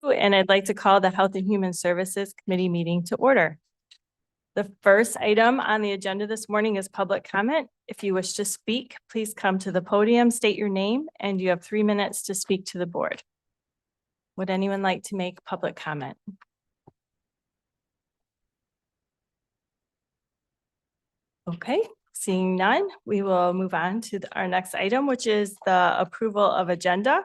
And I'd like to call the Health and Human Services Committee meeting to order. The first item on the agenda this morning is public comment. If you wish to speak, please come to the podium, state your name, and you have 3 minutes to speak to the board. Would anyone like to make public comment? Okay, seeing none, we will move on to our next item, which is the approval of agenda.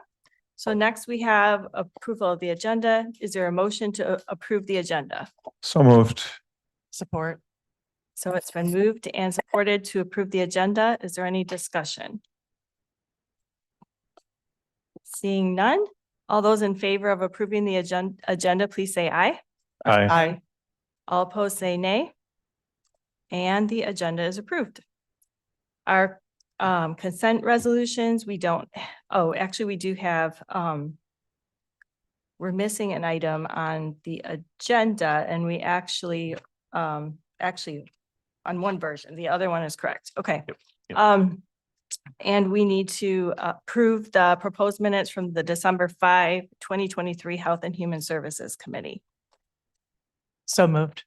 So next we have approval of the agenda. Is there a motion to approve the agenda? So moved. Support. So it's been moved and supported to approve the agenda. Is there any discussion? Seeing none, all those in favor of approving the agenda, please say aye. Aye. Aye. All opposed say nay. And the agenda is approved. Our consent resolutions, we don't, oh, actually we do have, we're missing an item on the agenda and we actually on one version, the other one is correct. Okay. Yep. And we need to approve the proposed minutes from the December 5, 2023 Health and Human Services Committee. So moved.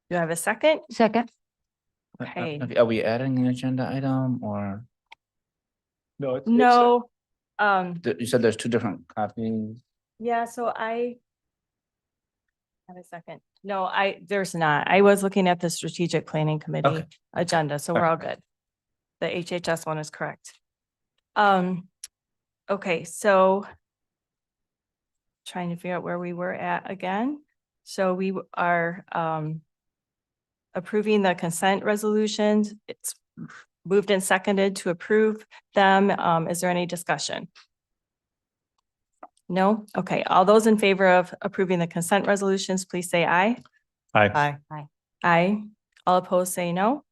Do I have a second? Second. Okay. Are we adding an agenda item or No, No. you said there's two different copies? Yeah, so I have a second. No, there's not. I was looking at the strategic planning committee Okay. agenda, so we're all good. The HHS one is correct. Okay, so trying to figure out where we were at again. So we are approving the consent resolutions. It's moved and seconded to approve them. Is there any discussion? No? Okay, all those in favor of approving the consent resolutions, please say aye. Aye. Aye. Aye. All opposed say no.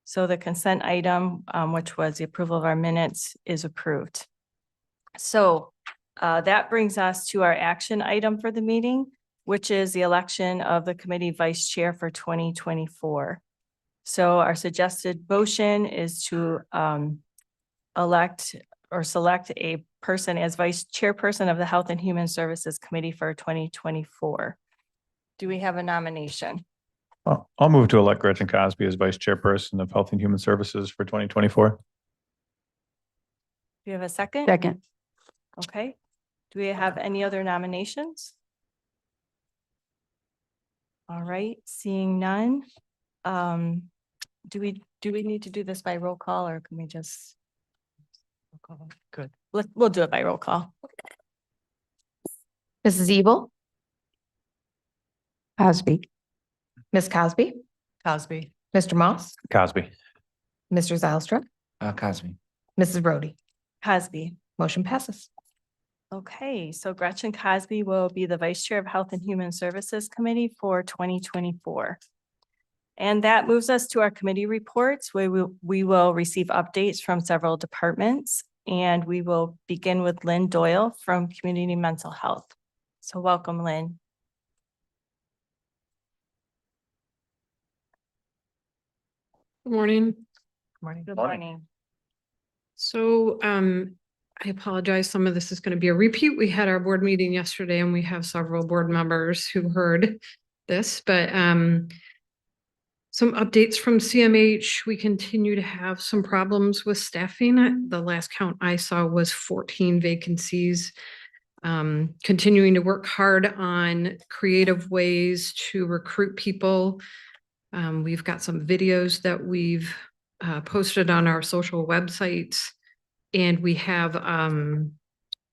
So the consent item, which was the approval of our minutes, is approved. So that brings us to our action item for the meeting, which is the election of the committee vice chair for 2024. So our suggested motion is to elect or select a person as vice chairperson of the Health and Human Services Committee for 2024. Do we have a nomination? I'll move to elect Gretchen Cosby as Vice Chairperson of Health and Human Services for 2024. Do you have a second? Second. Okay. Do we have any other nominations? All right, seeing none. Do we need to do this by roll call or can we just? Good. We'll do it by roll call. Mrs. Evil. Cosby. Ms. Cosby. Cosby. Mr. Moss. Cosby. Mr. Zylstra. Cosby. Mrs. Brody. Cosby. Motion passes. Okay, so Gretchen Cosby will be the Vice Chair of Health and Human Services Committee for 2024. And that moves us to our committee reports, where we will receive updates from several departments. And we will begin with Lynn Doyle from Community Mental Health. So welcome, Lynn. Good morning. Morning. Good morning. So I apologize. Some of this is going to be a repeat. We had our board meeting yesterday and we have several board members who heard this, but some updates from CMH. We continue to have some problems with staffing. The last count I saw was 14 vacancies. Continuing to work hard on creative ways to recruit people. We've got some videos that we've posted on our social websites, and we have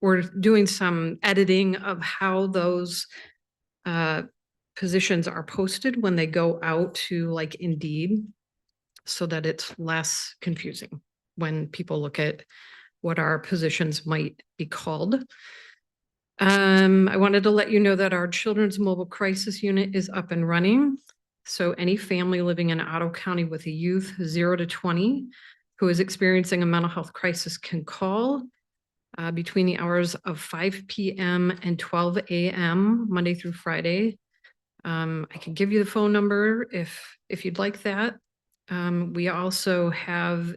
we're doing some editing of how those positions are posted when they go out to like Indeed, so that it's less confusing when people look at what our positions might be called. I wanted to let you know that our Children's Mobile Crisis Unit is up and running. So any family living in Ottawa County with a youth 0 to 20 who is experiencing a mental health crisis can call between the hours of 5 p.m. and 12 a.m. Monday through Friday. I can give you the phone number if you'd like that. We also have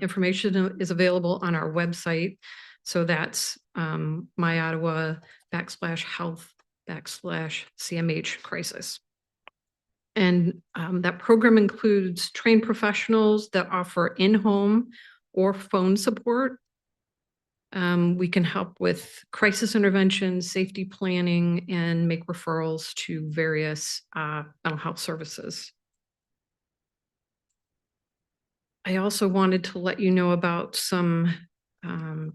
information is available on our website. So that's My Ottawa /health/CMH crisis. And that program includes trained professionals that offer in-home or phone support. We can help with crisis intervention, safety planning, and make referrals to various mental health services. I also wanted to let you know about some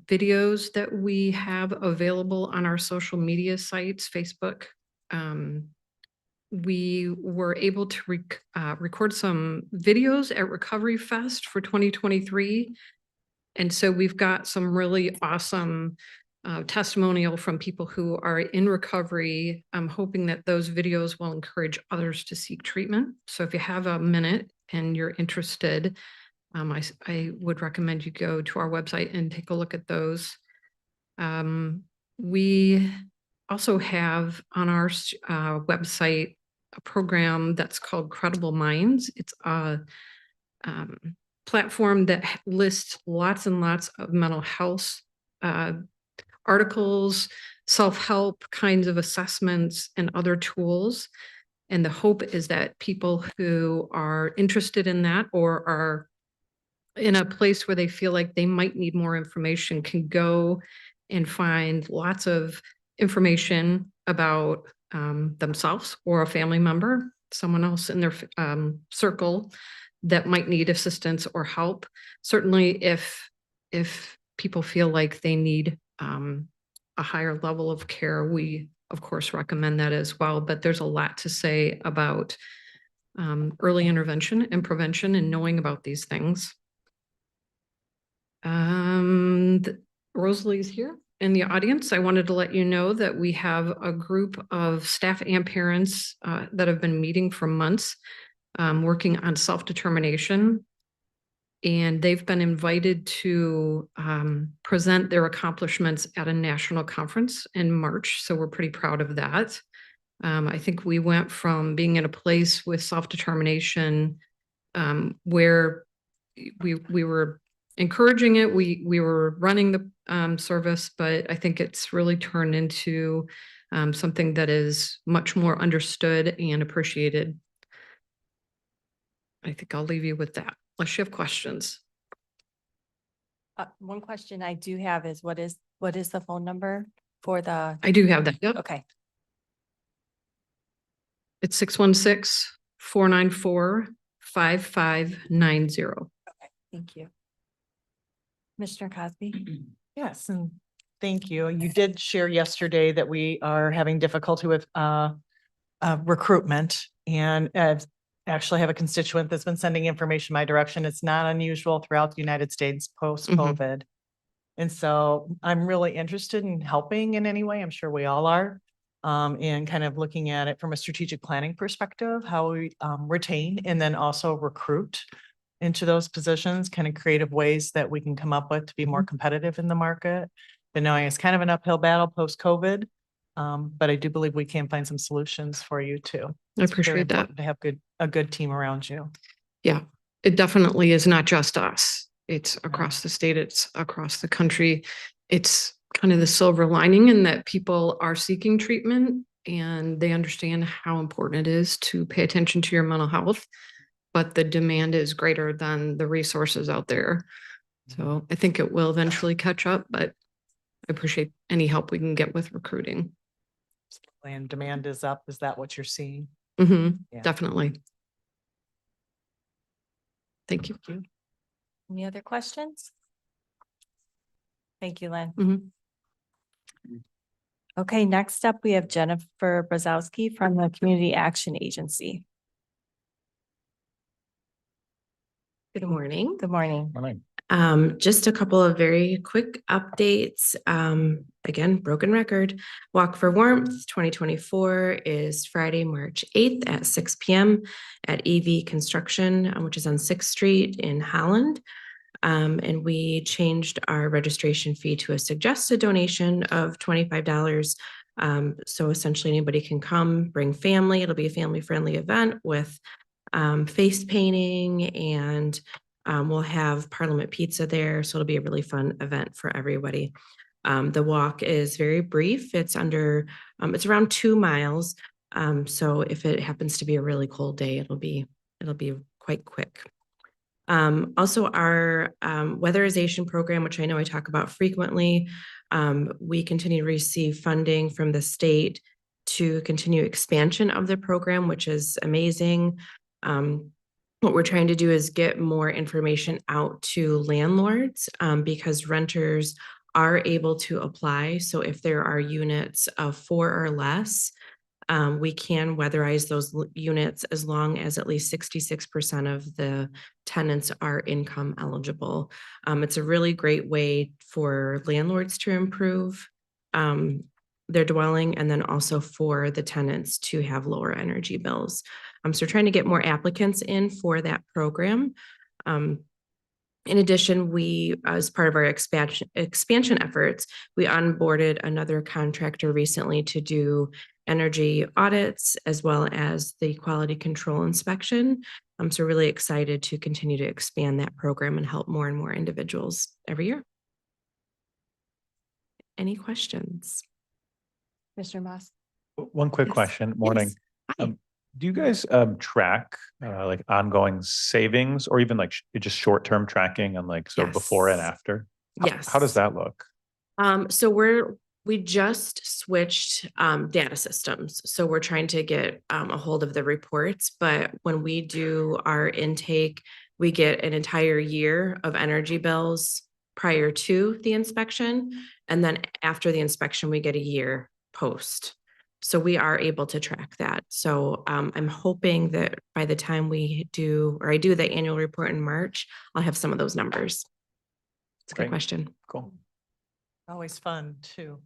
videos that we have available on our social media sites, Facebook. We were able to record some videos at Recovery Fest for 2023. And so we've got some really awesome testimonial from people who are in recovery. I'm hoping that those videos will encourage others to seek treatment. So if you have a minute and you're interested, I would recommend you go to our website and take a look at those. We also have on our website a program that's called Credible Minds. It's a platform that lists lots and lots of mental health articles, self-help kinds of assessments, and other tools. And the hope is that people who are interested in that or are in a place where they feel like they might need more information can go and find lots of information about themselves or a family member, someone else in their circle that might need assistance or help. Certainly if people feel like they need a higher level of care, we of course recommend that as well. But there's a lot to say about early intervention and prevention and knowing about these things. Rosalie's here in the audience. I wanted to let you know that we have a group of staff and parents that have been meeting for months, working on self-determination. And they've been invited to present their accomplishments at a national conference in March. So we're pretty proud of that. I think we went from being in a place with self-determination where we were encouraging it. We were running the service, but I think it's really turned into something that is much more understood and appreciated. I think I'll leave you with that. Unless you have questions. One question I do have is what is the phone number for the, I do have that. Yep. okay, It's 616-494-5590. thank you. Commissioner Cosby? Yes, and thank you. You did share yesterday that we are having difficulty with recruitment, and actually have a constituent that's been sending information my direction. It's not unusual throughout the United States post-COVID. And so I'm really interested in helping in any way. I'm sure we all are. And kind of looking at it from a strategic planning perspective, how we retain and then also recruit into those positions, kind of creative ways that we can come up with to be more competitive in the market. But knowing it's kind of an uphill battle post-COVID, but I do believe we can find some solutions for you too. I It's very appreciate that. important to have a good team around you. Yeah, it definitely is not just us. It's across the state, it's across the country. It's kind of the silver lining in that people are seeking treatment and they understand how important it is to pay attention to your mental health, but the demand is greater than the resources out there. So I think it will eventually catch up, but I appreciate any help we can get with recruiting. And demand is up. Is that what you're seeing? Yeah. Definitely. Thank you. Any other questions? Thank you, Lynn. Okay, next up, we have Jennifer Brzezowski from the Community Action Agency. Good morning. Good morning. Just a couple of very quick updates. Again, broken record. Walk for Warmth 2024 is Friday, March 8th at 6 p.m. at EV Construction, which is on 6th Street in Holland. And we changed our registration fee to a suggested donation of $25. So essentially anybody can come, bring family. It'll be a family-friendly event with face painting, and we'll have Parliament Pizza there. So it'll be a really fun event for everybody. The walk is very brief. It's it's around 2 miles. So if it happens to be a really cold day, it'll be quite quick. Also our weatherization program, which I know I talk about frequently, we continue to receive funding from the state to continue expansion of the program, which is amazing. What we're trying to do is get more information out to landlords because renters are able to apply. So if there are units of 4 or less, we can weatherize those units as long as at least 66% of the tenants are income eligible. It's a really great way for landlords to improve their dwelling and then also for the tenants to have lower energy bills. So trying to get more applicants in for that program. In addition, we, as part of our expansion efforts, we onboarded another contractor recently to do energy audits as well as the quality control inspection. So really excited to continue to expand that program and help more and more individuals every year. Any questions? Mr. Moss? One quick Yes. question. Morning. Yes. Hi. Do you guys track like ongoing savings or even like just short-term tracking and like so before and Yes. after? Yes. How does that look? So we just switched data systems. So we're trying to get a hold of the reports, but when we do our intake, we get an entire year of energy bills prior to the inspection. And then after the inspection, we get a year post. So we are able to track that. So I'm hoping that by the time I do the annual report in March, I'll have some of those numbers. It's a good Great. question. Cool. Always fun too,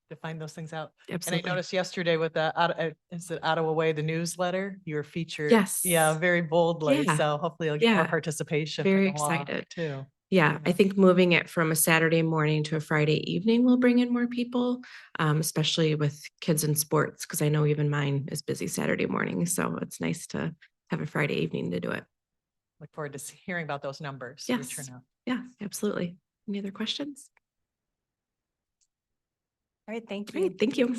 to find those things out. Absolutely. And I noticed yesterday with the, is it Ottawa Way, the newsletter, you were featured. Yes. Yeah, very boldly. Yeah. So hopefully you'll get more Yeah. participation. Very from the walk, excited. too. Yeah, I think moving it from a Saturday morning to a Friday evening will bring in more people, especially with kids in sports, because I know even mine is busy Saturday morning. So it's nice to have a Friday evening to do it. Look forward to hearing about those numbers. Yes. Turnout. Yeah, absolutely. Any other questions? All right, thank you. Great, thank you.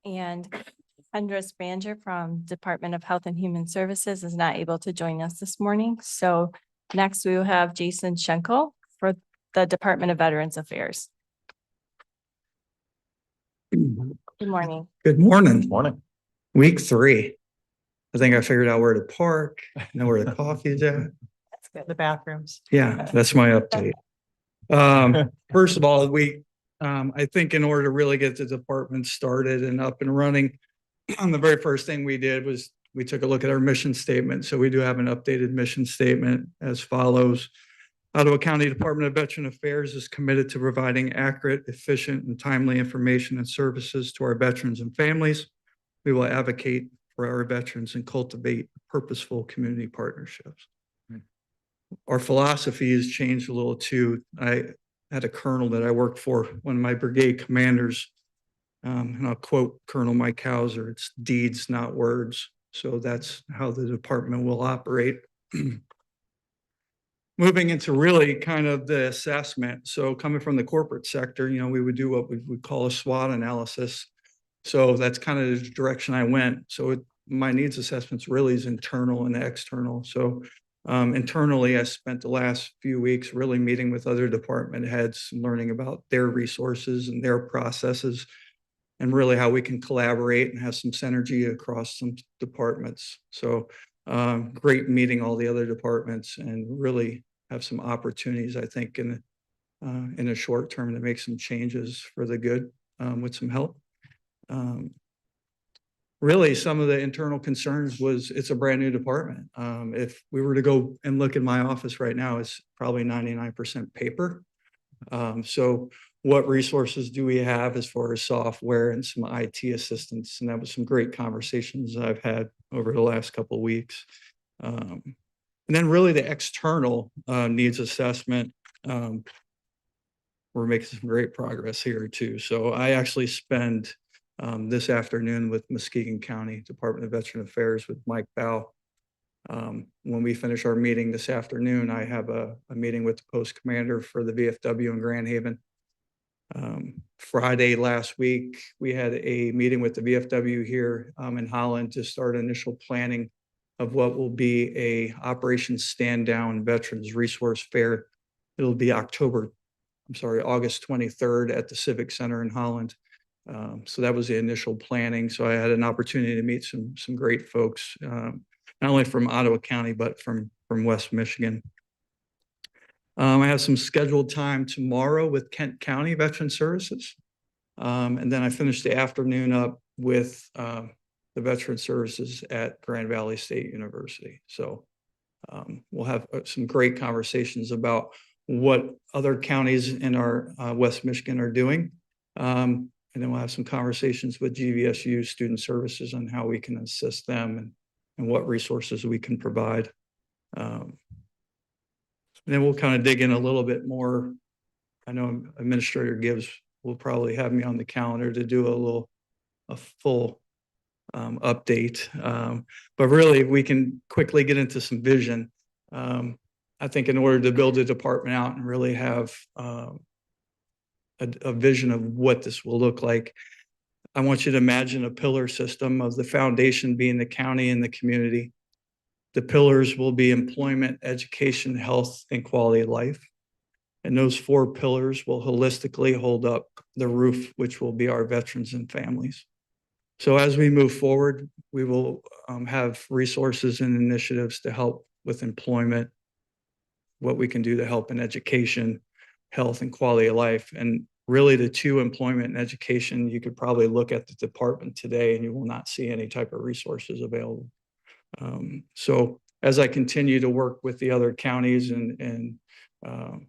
And Kendra Spranger from Department of Health and Human Services is not able to join us this morning. So next we will have Jason Schenkel for the Department of Veterans Affairs. Good morning. Good morning. Morning. Week 3. I think I figured out where to park, know where the coffee is at. That's good. The bathrooms. Yeah, that's my update. First of all, I think in order to really get the department started and up and running, the very first thing we did was we took a look at our mission statement. So we do have an updated mission statement as follows. Ottawa County Department of Veteran Affairs is committed to providing accurate, efficient, and timely information and services to our veterans and families. We will advocate for our veterans and cultivate purposeful community partnerships. Our philosophy has changed a little too. I had a colonel that I worked for, one of my brigade commanders, and I'll quote Colonel Mike Hauser, it's deeds, not words. So that's how the department will operate. Moving into really kind of the assessment. So coming from the corporate sector, we would do what we would call a SWOT analysis. So that's kind of the direction I went. So my needs assessments really is internal and external. So internally, I spent the last few weeks really meeting with other department heads and learning about their resources and their processes and really how we can collaborate and have some synergy across some departments. So great meeting all the other departments and really have some opportunities, I think, in a short term to make some changes for the good with some help. Really, some of the internal concerns was it's a brand new department. If we were to go and look in my office right now, it's probably 99% paper. So what resources do we have as far as software and some IT assistance? And that was some great conversations I've had over the last couple of weeks. And then really the external needs assessment. We're making some great progress here too. So I actually spend this afternoon with Muskegon County Department of Veteran Affairs with Mike Bow. When we finish our meeting this afternoon, I have a meeting with the post commander for the VFW in Grand Haven. Friday last week, we had a meeting with the VFW here in Holland to start initial planning of what will be a Operation Stand Down Veterans Resource Fair. It'll be August 23rd at the Civic Center in Holland. So that was the initial planning. So I had an opportunity to meet some great folks, not only from Ottawa County, but from West Michigan. I have some scheduled time tomorrow with Kent County Veteran Services. And then I finished the afternoon up with the Veteran Services at Grand Valley State University. So we'll have some great conversations about what other counties in our West Michigan are doing. And then we'll have some conversations with GVSU Student Services on how we can assist them and what resources we can provide. And then we'll kind of dig in a little bit more. I know Administrator Gibbs will probably have me on the calendar to do a full update. But really, we can quickly get into some vision. I think in order to build the department out and really have a vision of what this will look like, I want you to imagine a pillar system of the foundation being the county and the community. The pillars will be employment, education, health, and quality of life. And those 4 pillars will holistically hold up the roof, which will be our veterans and families. So as we move forward, we will have resources and initiatives to help with employment, what we can do to help in education, health, and quality of life. And really the 2, employment and education, you could probably look at the department today and you will not see any type of resources available. So as I continue to work with the other counties and I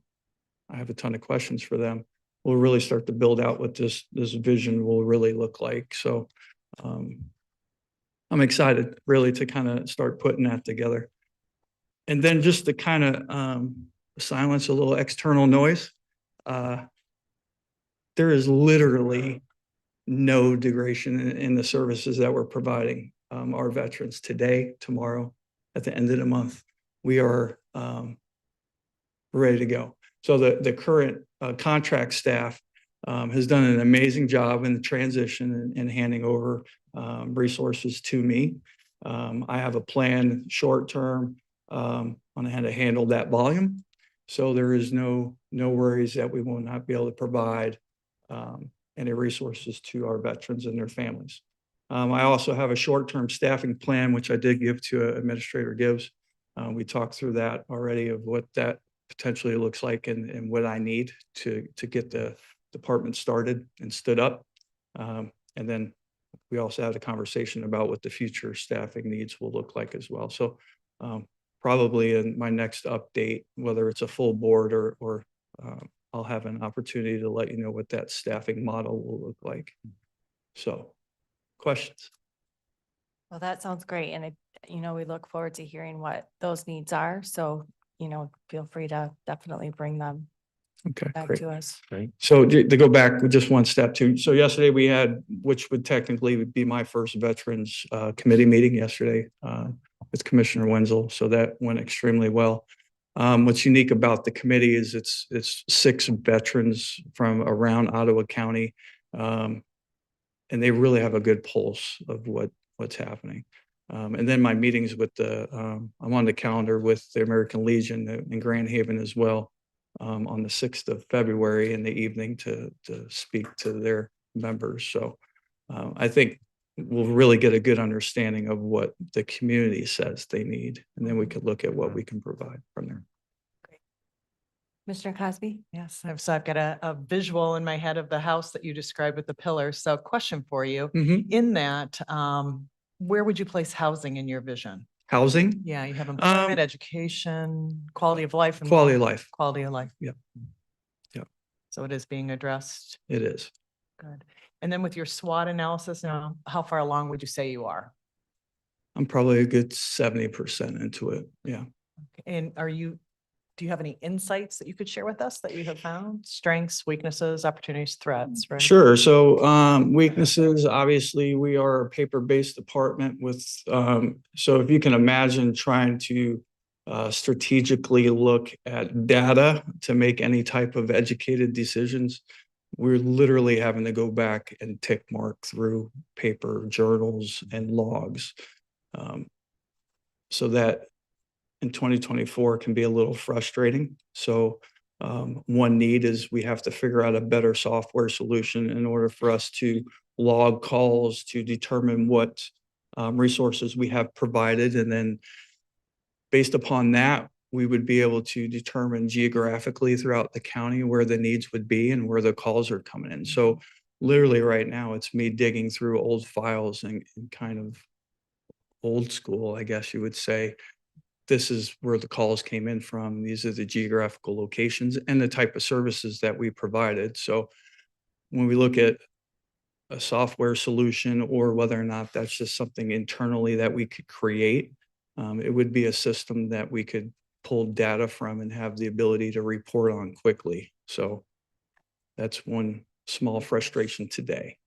have a ton of questions for them, we'll really start to build out what this vision will really look like. So I'm excited really to kind of start putting that together. And then just to kind of silence a little external noise, there is literally no degradation in the services that we're providing our veterans today, tomorrow, at the end of the month. We are ready to go. So the current contract staff has done an amazing job in the transition and handing over resources to me. I have a plan short term on how to handle that volume. So there is no worries that we will not be able to provide any resources to our veterans and their families. I also have a short-term staffing plan, which I did give to Administrator Gibbs. We talked through that already of what that potentially looks like and what I need to get the department started and stood up. And then we also had a conversation about what the future staffing needs will look like as well. So probably in my next update, whether it's a full board or I'll have an opportunity to let you know what that staffing model will look like. So questions? Well, that sounds great. And we look forward to hearing what those needs are. So, feel free to definitely bring them Okay, back great. to us. Great. So to go back with just one step too. So yesterday we had, which would technically be my first veterans committee meeting yesterday with Commissioner Wenzel. So that went extremely well. What's unique about the committee is it's 6 veterans from around Ottawa County. And they really have a good pulse of what's happening. And then my meetings with I'm on the calendar with the American Legion in Grand Haven as well. On the 6th of February in the evening to speak to their members. So I think we'll really get a good understanding of what the community says they need. And then we could look at what we can provide from there. Mr. Cosby? Yes, I've got a visual in my head of the house that you described with the pillars. So question for you, in that, where would you place housing in your vision? Housing, Yeah, you have employment, education, quality of life. and quality of life. Quality of life. Yep. Yep. So it is being addressed. It is. Good. And then with your SWOT analysis now, how far along would you say you are? I'm probably a good 70% into it. Yeah. And do you have any insights that you could share with us that you have found? Strengths, weaknesses, opportunities, threats, right? Sure. So weaknesses, obviously, we are a paper-based department with, so if you can imagine trying to strategically look at data to make any type of educated decisions, we're literally having to go back and tick mark through paper journals and logs. So that in 2024 can be a little frustrating. So one need is we have to figure out a better software solution in order for us to log calls, to determine what resources we have provided. And then based upon that, we would be able to determine geographically throughout the county where the needs would be and where the calls are coming in. So literally right now, it's me digging through old files and kind of old school, I guess you would say. This is where the calls came in from. These are the geographical locations and the type of services that we provided. So when we look at a software solution or whether or not that's just something internally that we could create, it would be a system that we could pull data from and have the ability to report on quickly. So that's one small frustration today.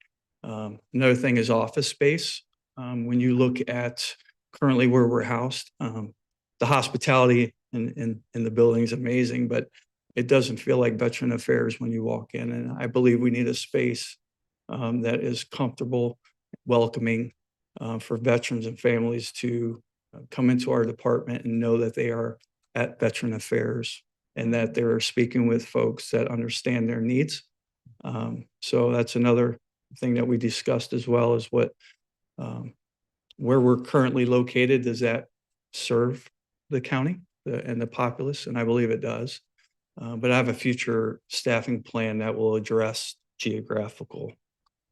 Another thing is office space. When you look at currently where we're housed, the hospitality in the building is amazing, but it doesn't feel like Veteran Affairs when you walk in. And I believe we need a space that is comfortable, welcoming for veterans and families to come into our department and know that they are at Veteran Affairs and that they're speaking with folks that understand their needs. So that's another thing that we discussed as well, is what where we're currently located, does that serve the county and the populace? And I believe it does. But I have a future staffing plan that will address geographical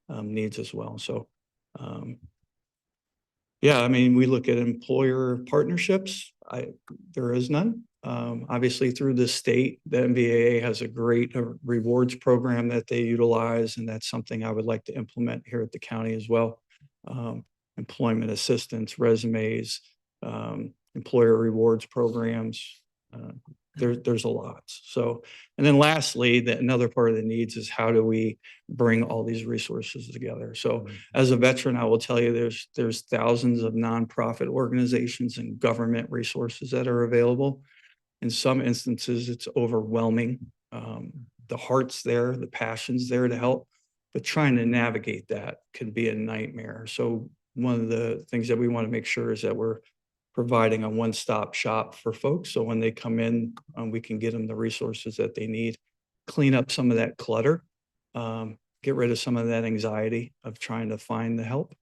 needs as well. So yeah, I mean, we look at employer partnerships. There is none. Obviously through the state, the MVAA has a great rewards program that they utilize, and that's something I would like to implement here at the county as well. Employment assistance, resumes, employer rewards programs. There's a lot. So, and then lastly, another part of the needs is how do we bring all these resources together? So as a veteran, I will tell you there's thousands of nonprofit organizations and government resources that are available. In some instances, it's overwhelming. The heart's there, the passion's there to help, but trying to navigate that can be a nightmare. So one of the things that we want to make sure is that we're providing a one-stop shop for folks. So when they come in, we can get them the resources that they need, clean up some of that clutter, get rid of some of that anxiety of trying to find the help.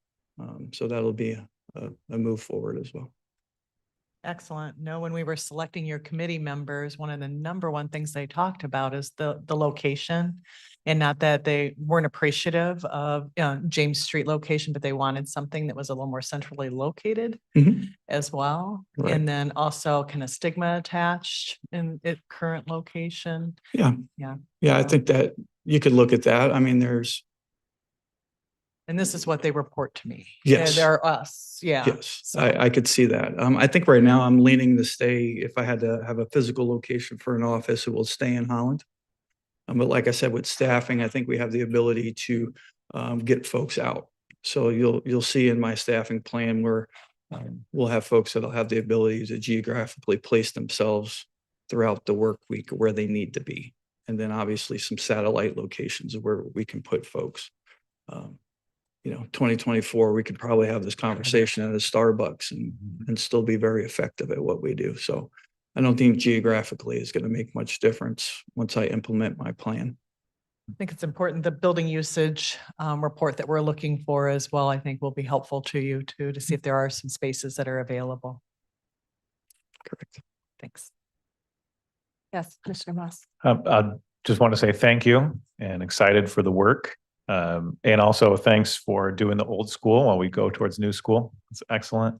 So that'll be a move forward as well. Excellent. No, when we were selecting your committee members, one of the number one things they talked about is the location, and not that they weren't appreciative of James Street location, but they wanted something that was a little more centrally located as well. Right. And then also kind of stigma attached in its current location. Yeah. I think that you could look at that. I mean, and this is what they report to me. Yes. They're us. Yeah. Yes, So- I could see that. I think right now I'm leaning to stay, if I had to have a physical location for an office, it will stay in Holland. But like I said, with staffing, I think we have the ability to get folks out. So you'll see in my staffing plan where we'll have folks that'll have the ability to geographically place themselves throughout the work week where they need to be. And then obviously some satellite locations where we can put folks. 2024, we could probably have this conversation at a Starbucks and still be very effective at what we do. So I don't think geographically is going to make much difference once I implement my plan. I think it's important. The building usage report that we're looking for as well, I think will be helpful to you too, to see if there are some spaces that are available. Correct. Thanks. Yes, Mr. Moss. I just want to say thank you and excited for the work. And also thanks for doing the old school while we go towards new school. It's excellent.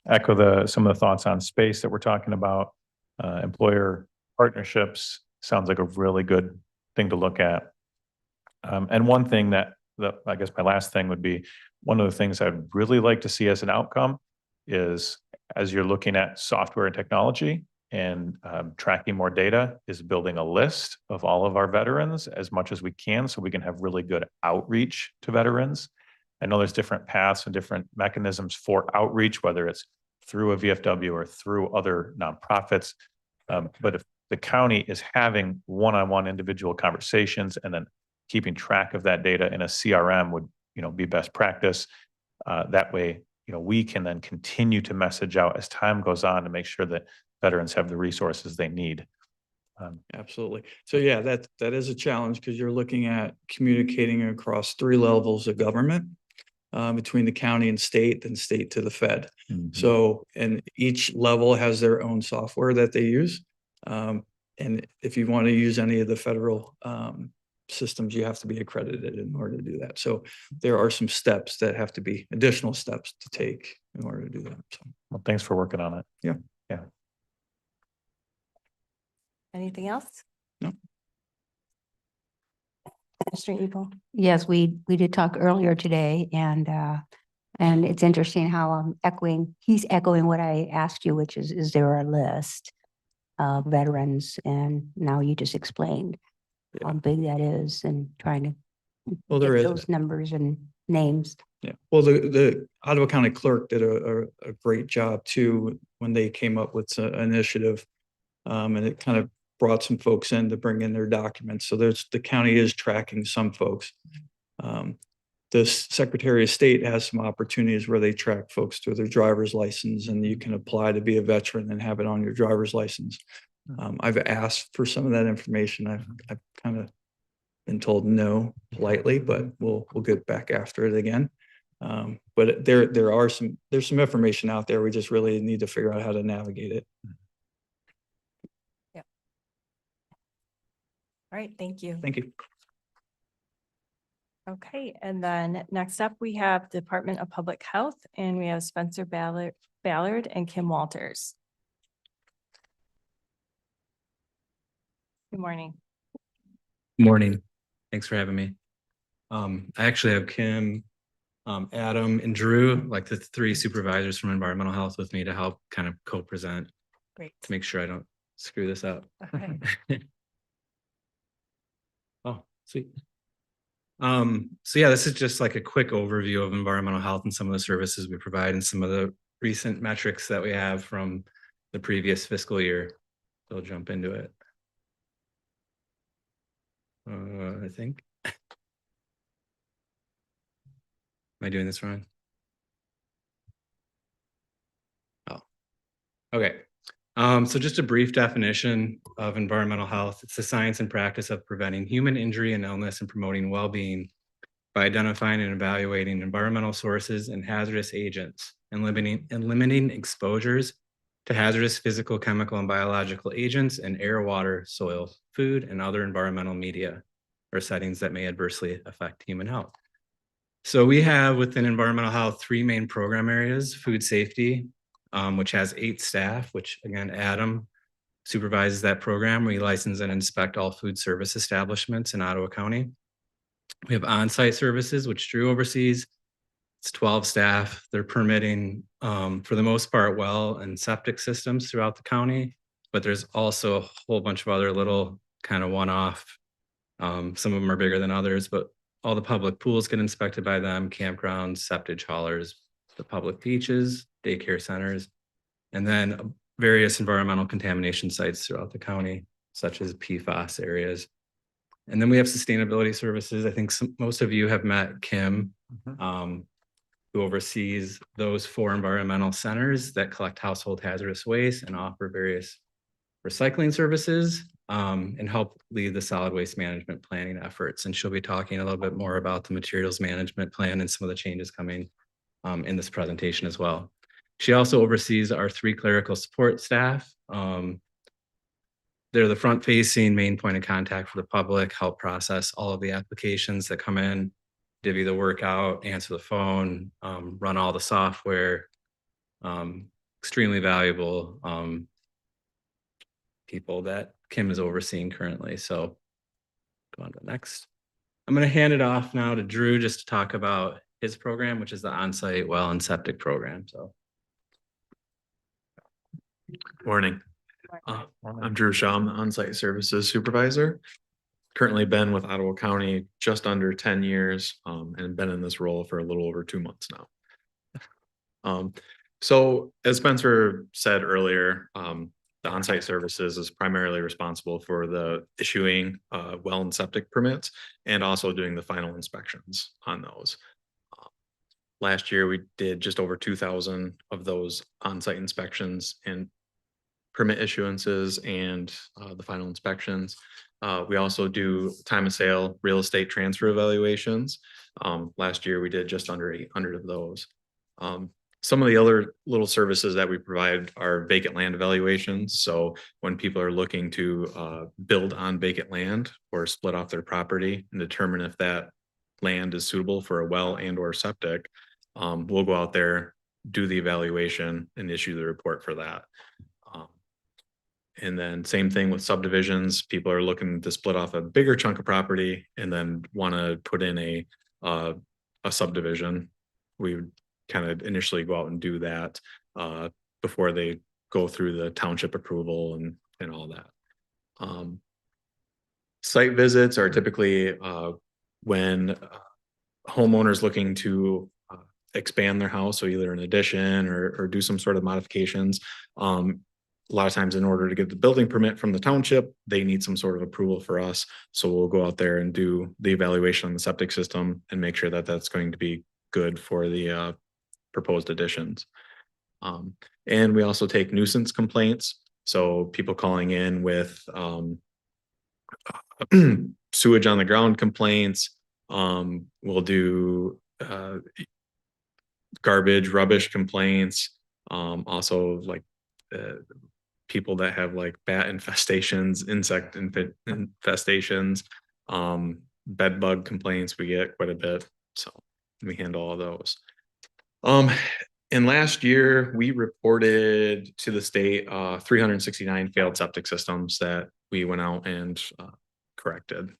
Echo some of the thoughts on space that we're talking about. Employer partnerships sounds like a really good thing to look at. And one thing that I guess my last thing would be, one of the things I'd really like to see as an outcome is, as you're looking at software and technology and tracking more data, is building a list of all of our veterans as much as we can, so we can have really good outreach to veterans. I know there's different paths and different mechanisms for outreach, whether it's through a VFW or through other nonprofits. But if the county is having one-on-one individual conversations and then keeping track of that data in a CRM would, be best practice. That way, we can then continue to message out as time goes on to make sure that veterans have the resources they need. Absolutely. So yeah, that is a challenge because you're looking at communicating across 3 levels of government, between the county and state, then state to the Fed. So, and each level has their own software that they use. And if you want to use any of the federal systems, you have to be accredited in order to do that. So there are some steps that have to be additional steps to take in order to do that. So, Well, thanks for working on it. Yeah. Yeah. Anything else? No. Mr. Evil? Yes, we did talk earlier today and it's interesting how he's echoing what I asked you, which is there a list of veterans? And now you just explained how big that is and trying to Well, get there is. those numbers and names. Yeah, well, the Ottawa County Clerk did a great job too when they came up with an initiative. And it kind of brought some folks in to bring in their documents. So the county is tracking some folks. The Secretary of State has some opportunities where they track folks through their driver's license, and you can apply to be a veteran and have it on your driver's license. I've asked for some of that information. I've kind of been told no politely, but we'll get back after it again. But there's some information out there. We just really need to figure out how to navigate it. All right, thank you. Thank you. Okay, and then next up, we have Department of Public Health, and we have Spencer Ballard and Kim Walters. Good morning. Morning. Thanks for having me. I actually have Kim, Adam, and Drew, like the 3 supervisors from environmental health with me to help kind of co-present Great. to make sure I don't screw this up. Okay. Oh, sweet. So yeah, this is just like a quick overview of environmental health and some of the services we provide and some of the recent metrics that we have from the previous fiscal year. So I'll jump into it. I think. Am I doing this wrong? Oh, okay. So just a brief definition of environmental health. It's the science and practice of preventing human injury and illness and promoting well-being by identifying and evaluating environmental sources and hazardous agents and limiting exposures to hazardous physical, chemical, and biological agents in air, water, soil, food, and other environmental media or settings that may adversely affect human health. So we have within environmental health 3 main program areas: food safety, which has 8 staff, which again, Adam supervises that program. We license and inspect all food service establishments in Ottawa County. We have on-site services, which Drew oversees. It's 12 staff. They're permitting, for the most part, well and septic systems throughout the county, but there's also a whole bunch of other little kind of one-off. Some of them are bigger than others, but all the public pools get inspected by them, campgrounds, septic haulers, the public beaches, daycare centers, and then various environmental contamination sites throughout the county, such as PFAS areas. And then we have sustainability services. I think most of you have met Kim, who oversees those 4 environmental centers that collect household hazardous waste and offer various recycling services, and help lead the solid waste management planning efforts. And she'll be talking a little bit more about the materials management plan and some of the changes coming in this presentation as well. She also oversees our 3 clerical support staff. They're the front-facing main point of contact for the public, help process all of the applications that come in, divvy the work out, answer the phone, run all the software. Extremely valuable people that Kim is overseeing currently. So go on to the next. I'm going to hand it off now to Drew just to talk about his program, which is the on-site well and septic program. So. Morning. I'm Drew Shaw. I'm the on-site services supervisor. Currently been with Ottawa County just under 10 years, and been in this role for a little over 2 months now. So as Spencer said earlier, the the on-site services is primarily responsible for the issuing well and septic permits and also doing the final inspections on those. Last year, we did just over 2,000 of those on-site inspections and permit issuances and the final inspections. We also do time of sale real estate transfer evaluations. Last year, we did just under 800 of those. Some of the other little services that we provide are vacant land evaluations. So when people are looking to build on vacant land or split off their property and determine if that land is suitable for a well and or septic, we'll go out there, do the evaluation and issue the report for that. And then same thing with subdivisions. People are looking to split off a bigger chunk of property and then want to put in a subdivision. We would kind of initially go out and do that before they go through the township approval and all that. Site visits are typically when homeowners looking to expand their house, so either an addition or do some sort of modifications. A lot of times in order to get the building permit from the township, they need some sort of approval for us. So we'll go out there and do the evaluation on the septic system and make sure that that's going to be good for the proposed additions. And we also take nuisance complaints. So people calling in with sewage on the ground complaints. We'll do garbage, rubbish complaints. Also like people that have like bat infestations, insect infestations, bed bug complaints, we get quite a bit. So we handle all those. And last year we reported to the state 369 failed septic systems that we went out and corrected.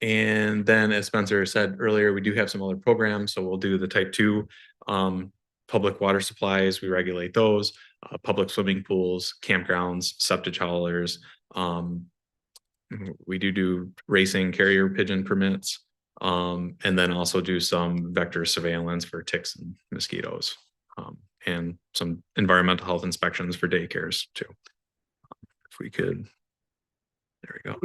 And then as Spencer said earlier, we do have some other programs. So we'll do the type 2 public water supplies. We regulate those, public swimming pools, campgrounds, septic haulers. We do racing carrier pigeon permits, and then also do some vector surveillance for ticks and mosquitoes, and some environmental health inspections for daycares too. If we could, there we go.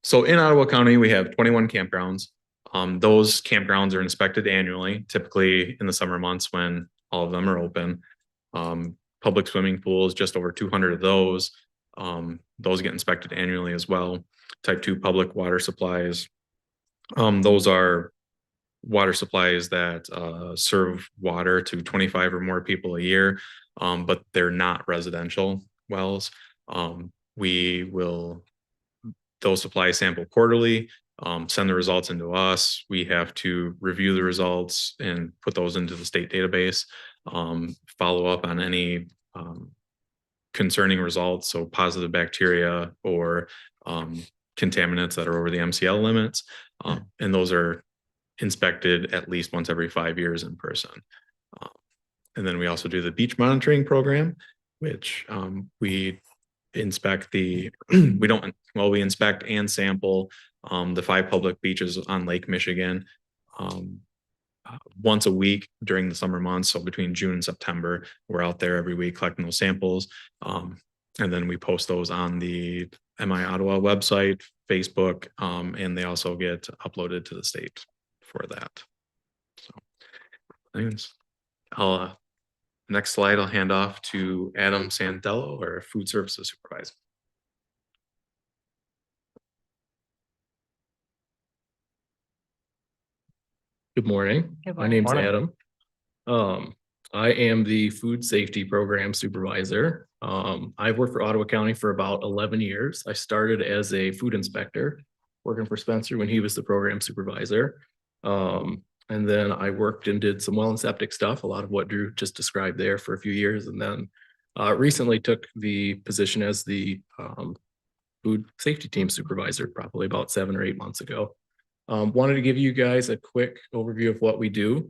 So in Ottawa County, we have 21 campgrounds. Those campgrounds are inspected annually, typically in the summer months when all of them are open. Public swimming pools, just over 200 of those. Those get inspected annually as well. Type 2 public water supplies. Those are water supplies that serve water to 25 or more people a year, but they're not residential wells. Those supplies sample quarterly, send the results into us. We have to review the results and put those into the state database, follow up on any concerning results, so positive bacteria or contaminants that are over the MCL limits. And those are inspected at least once every 5 years in person. And then we also do the beach monitoring program, which we inspect we inspect and sample the 5 public beaches on Lake Michigan once a week during the summer months. So between June and September, we're out there every week collecting those samples. And then we post those on the MI Ottawa website, Facebook, and they also get uploaded to the state for that. So thanks. Next slide, I'll hand off to Adam Sandello, our food services supervisor. Good morning. Good My morning. name's Adam. I am the food safety program supervisor. I've worked for Ottawa County for about 11 years. I started as a food inspector, working for Spencer when he was the program supervisor. And then I worked and did some well and septic stuff, a lot of what Drew just described there for a few years. And then recently took the position as the food safety team supervisor, probably about 7 or 8 months ago. Wanted to give you guys a quick overview of what we do.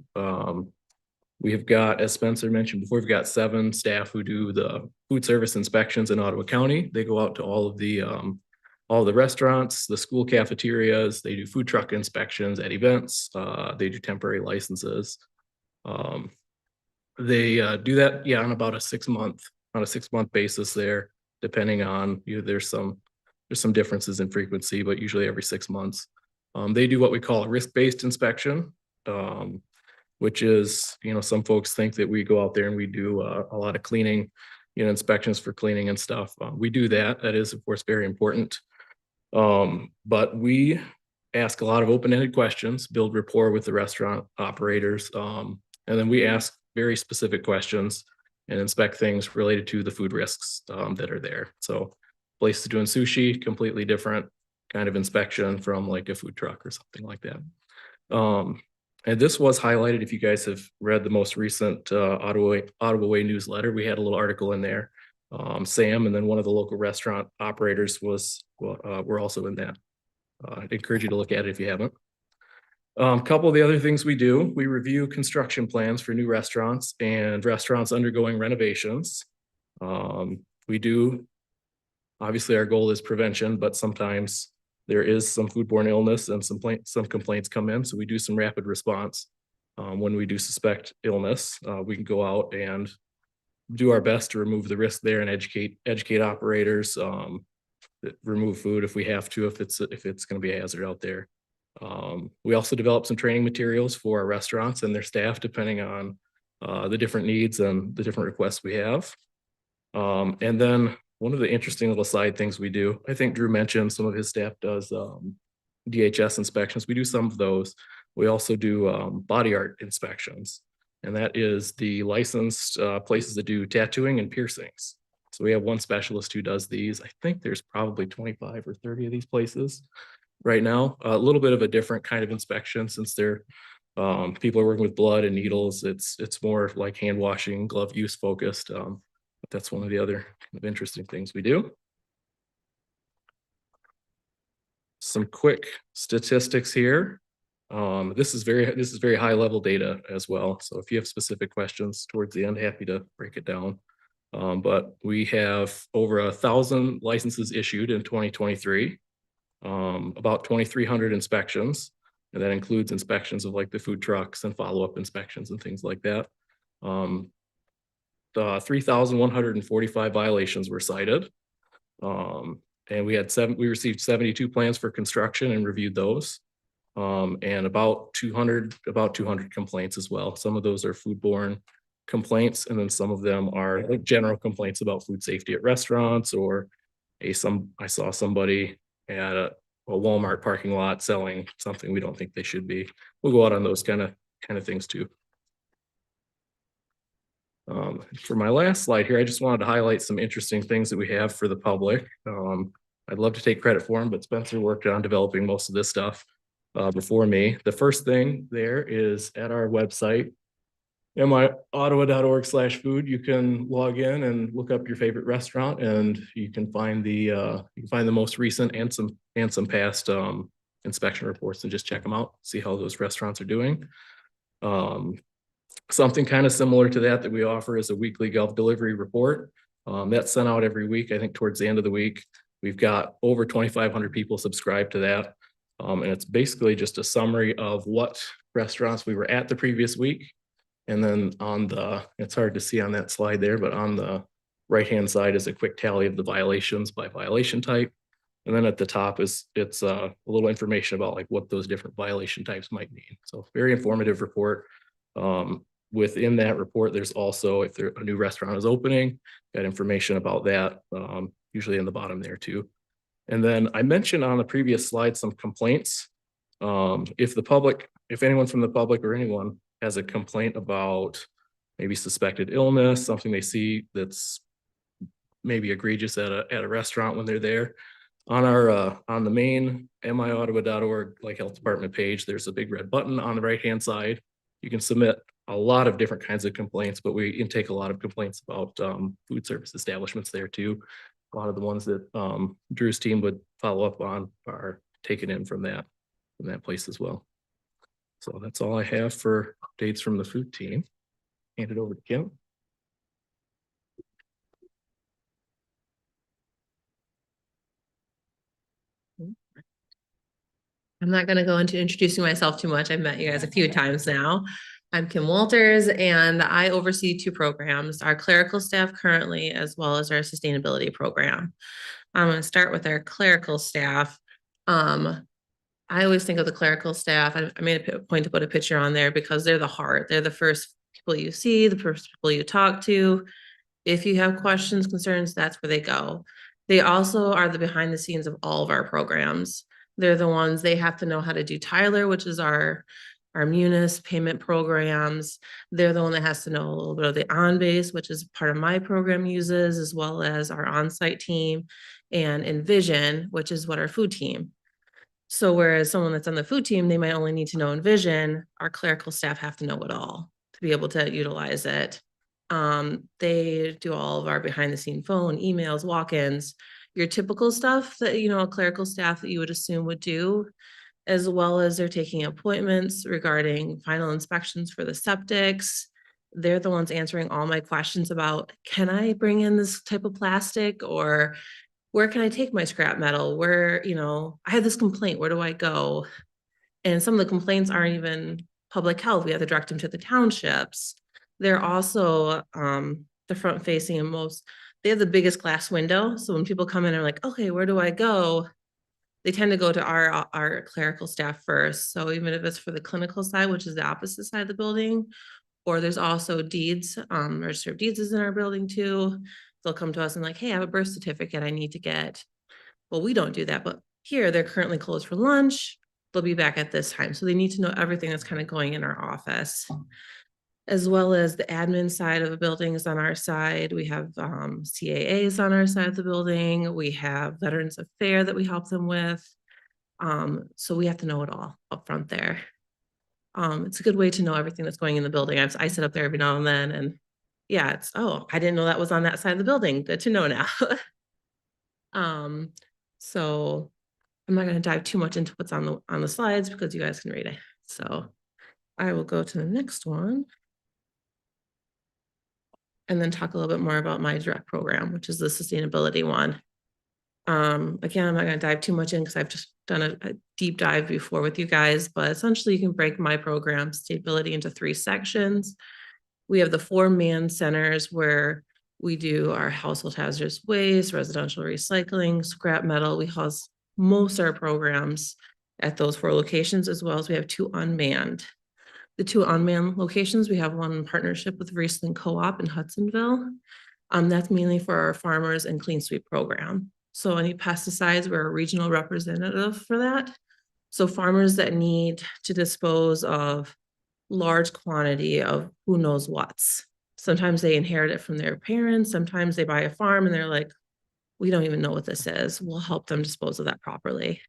We have got, as Spencer mentioned before, we've got 7 staff who do the food service inspections in Ottawa County. They go out to all of the restaurants, the school cafeterias. They do food truck inspections at events. They do temporary licenses. They do that, yeah, on about a 6 month, on a 6 month basis there, depending on, there's some differences in frequency, but usually every 6 months. They do what we call a risk-based inspection, which is, some folks think that we go out there and we do a lot of cleaning, inspections for cleaning and stuff. We do that. That is, of course, very important. But we ask a lot of open-ended questions, build rapport with the restaurant operators, and then we ask very specific questions and inspect things related to the food risks that are there. So places doing sushi, completely different kind of inspection from like a food truck or something like that. And this was highlighted, if you guys have read the most recent Ottawa Way newsletter, we had a little article in there. Sam and then one of the local restaurant operators were also in that. I'd encourage you to look at it if you haven't. Couple of the other things we do, we review construction plans for new restaurants and restaurants undergoing renovations. We do, obviously our goal is prevention, but sometimes there is some foodborne illness and some complaints come in. So we do some rapid response. When we do suspect illness, we can go out and do our best to remove the risk there and educate operators, remove food if we have to, if it's going to be a hazard out there. We also develop some training materials for our restaurants and their staff, depending on the different needs and the different requests we have. And then one of the interesting little side things we do, I think Drew mentioned some of his staff does DHS inspections. We do some of those. We also do body art inspections, and that is the licensed places that do tattooing and piercings. So we have one specialist who does these. I think there's probably 25 or 30 of these places right now. A little bit of a different kind of inspection since they're people are working with blood and needles. It's more like hand washing, glove use focused. But that's one of the other kind of interesting things we do. Some quick statistics here. This is very high level data as well. So if you have specific questions towards the end, happy to break it down. But we have over 1,000 licenses issued in 2023, about 2,300 inspections, and that includes inspections of like the food trucks and follow-up inspections and things like that. 3,145 violations were cited. And we received 72 plans for construction and reviewed those. And about 200 complaints as well. Some of those are foodborne complaints, and then some of them are like general complaints about food safety at restaurants, or I saw somebody at a Walmart parking lot selling something we don't think they should be. We'll go out on those kind of things too. For my last slide here, I just wanted to highlight some interesting things that we have for the public. I'd love to take credit for them, but Spencer worked on developing most of this stuff before me. The first thing there is at our website, myottawa.org/food. You can log in and look up your favorite restaurant, and you can find the most recent and some past inspection reports and just check them out, see how those restaurants are doing. Something kind of similar to that we offer is a weekly Gov delivery report. That's sent out every week. I think towards the end of the week, we've got over 2,500 people subscribed to that. And it's basically just a summary of what restaurants we were at the previous week. And then it's hard to see on that slide there, but on the right-hand side is a quick tally of the violations by violation type. And then at the top it's a little information about like what those different violation types might mean. So very informative report. Within that report, there's also, if a new restaurant is opening, got information about that, usually in the bottom there too. And then I mentioned on the previous slide some complaints. If anyone from the public or anyone has a complaint about maybe suspected illness, something they see that's maybe egregious at a restaurant when they're there, on the main myottawa.org like health department page, there's a big red button on the right-hand side. You can submit a lot of different kinds of complaints, but we intake a lot of complaints about food service establishments there too. A lot of the ones that Drew's team would follow up on are taken in from that place as well. So that's all I have for updates from the food team. Hand it over to Kim. I'm not going to go into introducing myself too much. I've met you guys a few times now. I'm Kim Walters, and I oversee two programs, our clerical staff currently, as well as our sustainability program. I'm going to start with our clerical staff. I always think of the clerical staff. I made a point to put a picture on there because they're the heart. They're the first people you see, the first people you talk to. If you have questions, concerns, that's where they go. They also are the behind the scenes of all of our programs. They're the ones, they have to know how to do Tyler, which is our Munis payment programs. They're the one that has to know a little bit of the on-base, which is part of my program uses, as well as our on-site team, and Envision, which is what our food team. So whereas someone that's on the food team, they might only need to know Envision, our clerical staff have to know it all to be able to utilize it. They do all of our behind the scene phone, emails, walk-ins, your typical stuff that, a clerical staff that you would assume would do, as well as they're taking appointments regarding final inspections for the septics. They're the ones answering all my questions about, can I bring in this type of plastic, or where can I take my scrap metal? Where, I have this complaint, where do I go? And some of the complaints aren't even public health. We have to direct them to the townships. They're also the front facing and they have the biggest glass window. So when people come in and are like, okay, where do I go? They tend to go to our clerical staff first. So even if it's for the clinical side, which is the opposite side of the building, or there's also deeds, register of deeds is in our building too. They'll come to us and like, hey, I have a birth certificate I need to get. Well, we don't do that, but here they're currently closed for lunch. They'll be back at this time. So they need to know everything that's kind of going in our office, as well as the admin side of the building is on our side. We have CAAs on our side of the building. We have Veterans Affairs that we help them with. So we have to know it all up front there. It's a good way to know everything that's going in the building. I sit up there every now and then, and yeah, oh, I didn't know that was on that side of the building. Good to know now. So I'm not going to dive too much into what's on the slides because you guys can read it. So I will go to the next one and then talk a little bit more about my direct program, which is the sustainability one. Again, I'm not going to dive too much in because I've just done a deep dive before with you guys, but essentially you can break my program sustainability into 3 sections. We have the 4 main centers where we do our household hazardous waste, residential recycling, scrap metal. We house most of our programs at those 4 locations, as well as we have 2 unmanned. The 2 unmanned locations, we have one in partnership with Riesling Co-op in Hudsonville. That's mainly for our farmers and clean sweep program. So any pesticides, we're a regional representative for that. So farmers that need to dispose of large quantity of who knows what's. Sometimes they inherit it from their parents. Sometimes they buy a farm and they're like, we don't even know what this is. We'll help them dispose of that properly.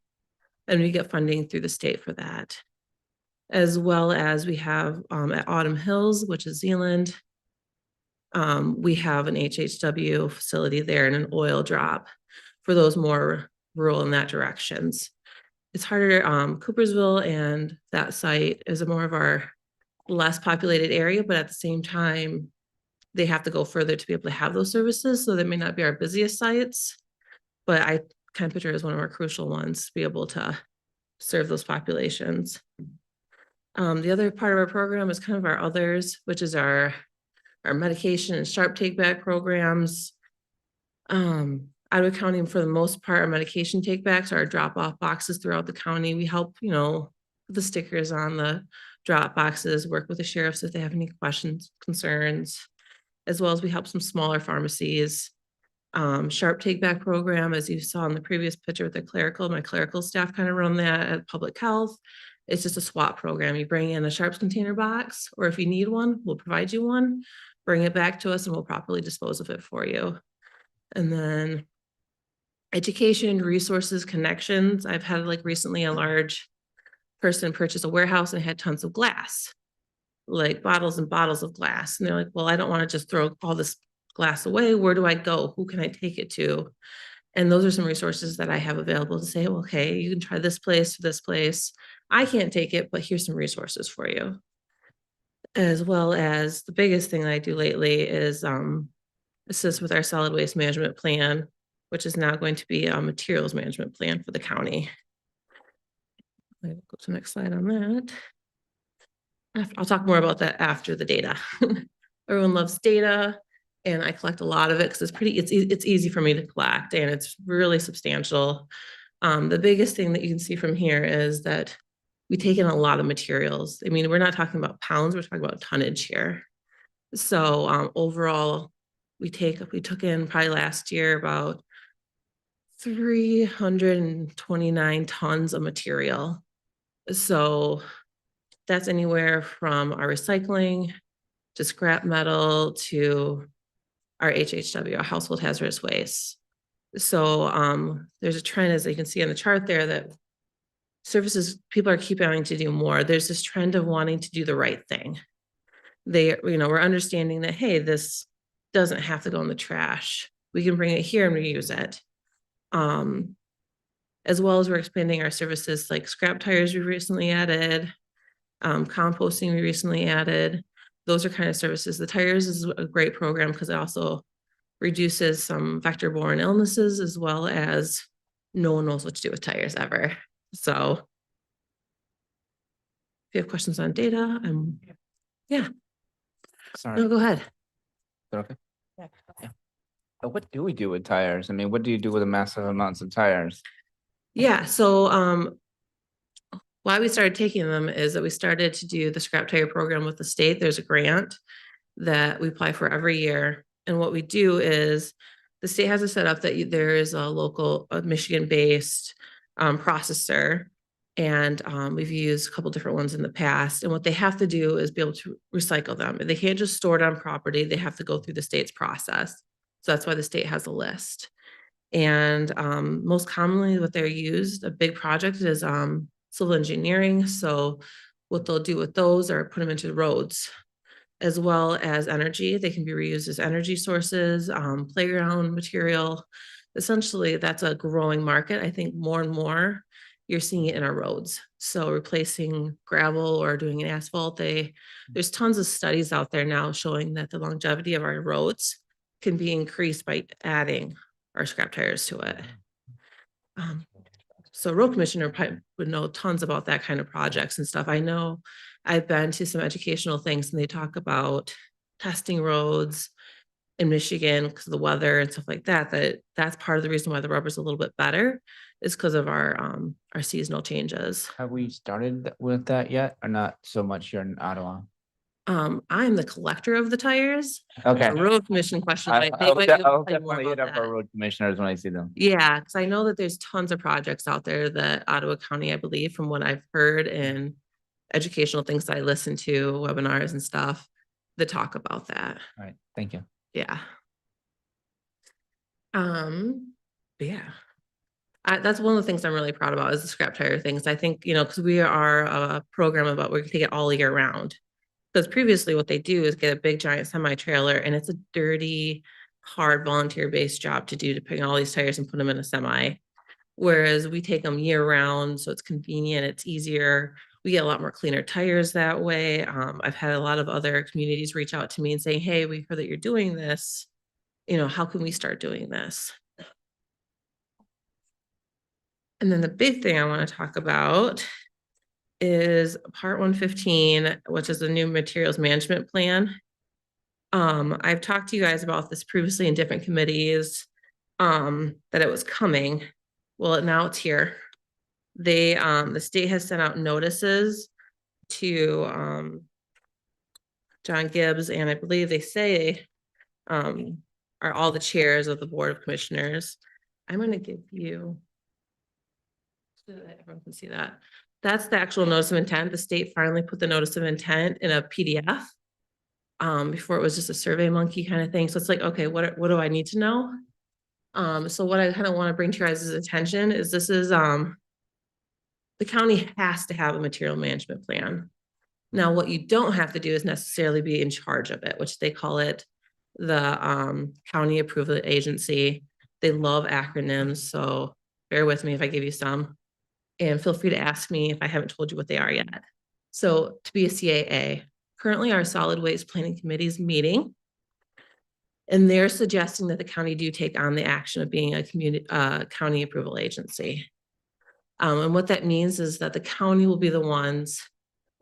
And we get funding through the state for that. As well as we have at Autumn Hills, which is Zealand, we have an HHW facility there and an oil drop for those more rural in that directions. It's harder, Coopersville and that site is a more of our less populated area, but at the same time, they have to go further to be able to have those services. So they may not be our busiest sites, but I kind of picture it as one of our crucial ones to be able to serve those populations. The other part of our program is kind of our others, which is our medication and sharp take back programs. Ottawa County, for the most part, our medication take backs are drop off boxes throughout the county. We help, put the stickers on the drop boxes, work with the sheriffs if they have any questions, concerns, as well as we help some smaller pharmacies. Sharp take back program, as you saw in the previous picture with my clerical staff kind of run that at public health. It's just a swap program. You bring in a sharps container box, or if you need one, we'll provide you one, bring it back to us and we'll properly dispose of it for you. And then education, resources, connections. I've had recently a large person purchase a warehouse and had tons of glass, like bottles and bottles of glass. And they're like, well, I don't want to just throw all this glass away. Where do I go? Who can I take it to? And those are some resources that I have available to say, okay, you can try this place or this place. I can't take it, but here's some resources for you. As well as the biggest thing that I do lately is assist with our solid waste management plan, which is now going to be a materials management plan for the county. I'll go to the next slide on that. I'll talk more about that after the data. Everyone loves data, and I collect a lot of it because it's easy for me to collect, and it's really substantial. The biggest thing that you can see from here is that we take in a lot of materials. I mean, we're not talking about pounds, we're talking about tonnage here. So overall, we took in probably last year about 329 tons of material. So that's anywhere from our recycling to scrap metal to our HHW, our household hazardous waste. So there's a trend, as you can see on the chart there, that services, people are keeping wanting to do more. There's this trend of wanting to do the right thing. We're understanding that, hey, this doesn't have to go in the trash. We can bring it here and reuse it. As well as we're expanding our services like scrap tires we recently added, composting we recently added. Those are kind of services. The tires is a great program because it also reduces some vector-borne illnesses, as well as no one knows what to do with tires ever. So if you have questions on data, yeah. Sorry. No, go ahead. Is that okay? Yeah. What do we do with tires? I mean, what do you do with the massive amounts of tires? Yeah, so why we started taking them is that we started to do the scrap tire program with the state. There's a grant that we apply for every year. And what we do is the state has a setup that there is a local Michigan-based processor. And we've used a couple different ones in the past. And what they have to do is be able to recycle them. They can't just store it on property. They have to go through the state's process. So that's why the state has a list. And most commonly what they're used, a big project is civil engineering. So what they'll do with those are put them into roads, as well as energy. They can be reused as energy sources, playground material. Essentially, that's a growing market. I think more and more you're seeing it in our roads. So replacing gravel or doing an asphalt, there's tons of studies out there now showing that the longevity of our roads can be increased by adding our scrap tires to it. So road commissioner probably would know tons about that kind of projects and stuff. I know I've been to some educational things and they talk about testing roads in Michigan because of the weather and stuff like that, that's part of the reason why the rubber's a little bit better is because of our seasonal changes. Have we started with that yet or not so much here in Ottawa? I'm the collector of the tires. Okay. The road commission question, I'll I'll definitely hit up our road commissioners when I see them. Yeah, because I know that there's tons of projects out there that Ottawa County, I believe, from what I've heard and educational things that I listen to, webinars and stuff that talk about that. All right, thank you. Yeah. But yeah. That's one of the things I'm really proud about is the scrap tire things. I think, because we are a program about we're going to take it all year round. Because previously what they do is get a big giant semi trailer and it's a dirty, hard volunteer based job to do, to pick all these tires and put them in a semi. Whereas we take them year round. So it's convenient, it's easier. We get a lot more cleaner tires that way. I've had a lot of other communities reach out to me and say, hey, we heard that you're doing this. How can we start doing this? And then the big thing I want to talk about is Part 115, which is the new materials management plan. I've talked to you guys about this previously in different committees, that it was coming. Well, now it's here. The state has sent out notices to John Gibbs, and I believe they say are all the chairs of the Board of Commissioners. I'm going to give you so that everyone can see that. That's the actual notice of intent. The state finally put the notice of intent in a PDF. Before it was just a Survey Monkey kind of thing. So it's like, okay, what do I need to know? So what I kind of want to bring to your guys' attention is this is the county has to have a material management plan. Now, what you don't have to do is necessarily be in charge of it, which they call it the county approval agency. They love acronyms, so bear with me if I give you some. And feel free to ask me if I haven't told you what they are yet. So to be a CAA, currently our solid waste planning committee is meeting. And they're suggesting that the county do take on the action of being a county approval agency. And what that means is that the county will be the ones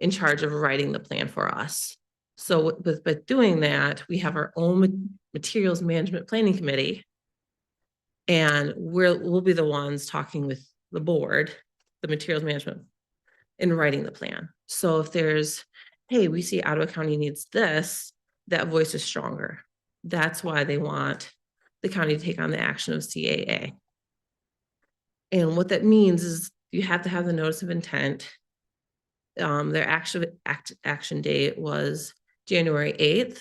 in charge of writing the plan for us. So with doing that, we have our own materials management planning committee. And we'll be the ones talking with the board, the materials management, in writing the plan. So if there's, hey, we see Ottawa County needs this, that voice is stronger. That's why they want the county to take on the action of CAA. And what that means is you have to have the notice of intent. Their action date was January 8th.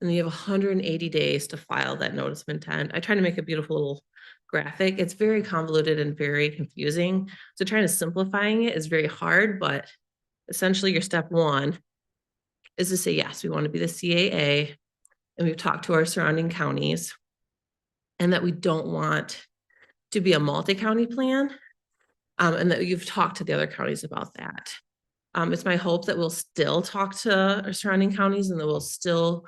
And you have 180 days to file that notice of intent. I try to make a beautiful little graphic. It's very convoluted and very confusing. So trying to simplifying it is very hard, but essentially your step one is to say, yes, we want to be the CAA. And we've talked to our surrounding counties and that we don't want to be a multi-county plan. And that you've talked to the other counties about that. It's my hope that we'll still talk to our surrounding counties and that we'll still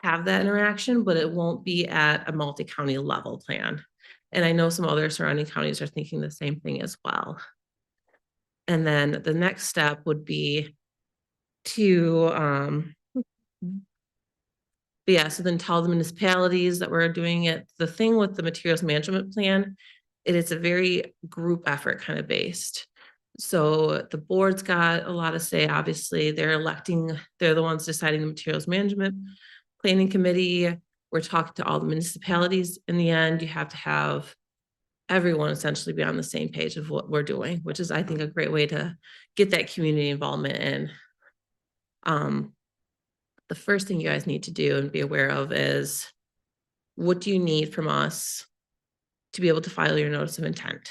have that interaction, but it won't be at a multi-county level plan. And I know some other surrounding counties are thinking the same thing as well. And then the next step would be to, so then tell the municipalities that we're doing it. The thing with the materials management plan, it is a very group effort kind of based. So the board's got a lot to say. Obviously, they're the ones deciding the materials management planning committee. We're talking to all the municipalities. In the end, you have to have everyone essentially be on the same page of what we're doing, which is, I think, a great way to get that community involvement in. The first thing you guys need to do and be aware of is, what do you need from us to be able to file your notice of intent?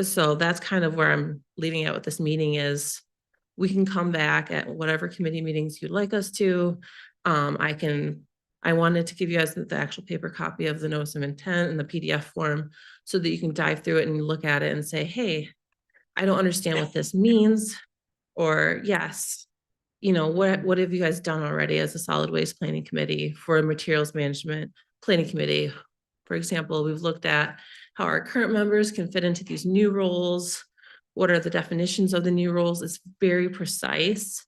So that's kind of where I'm leaving it with this meeting is, we can come back at whatever committee meetings you'd like us to. I wanted to give you guys the actual paper copy of the notice of intent and the PDF form so that you can dive through it and look at it and say, hey, I don't understand what this means. Or yes, what have you guys done already as a solid waste planning committee for a materials management planning committee? For example, we've looked at how our current members can fit into these new roles. What are the definitions of the new roles? It's very precise.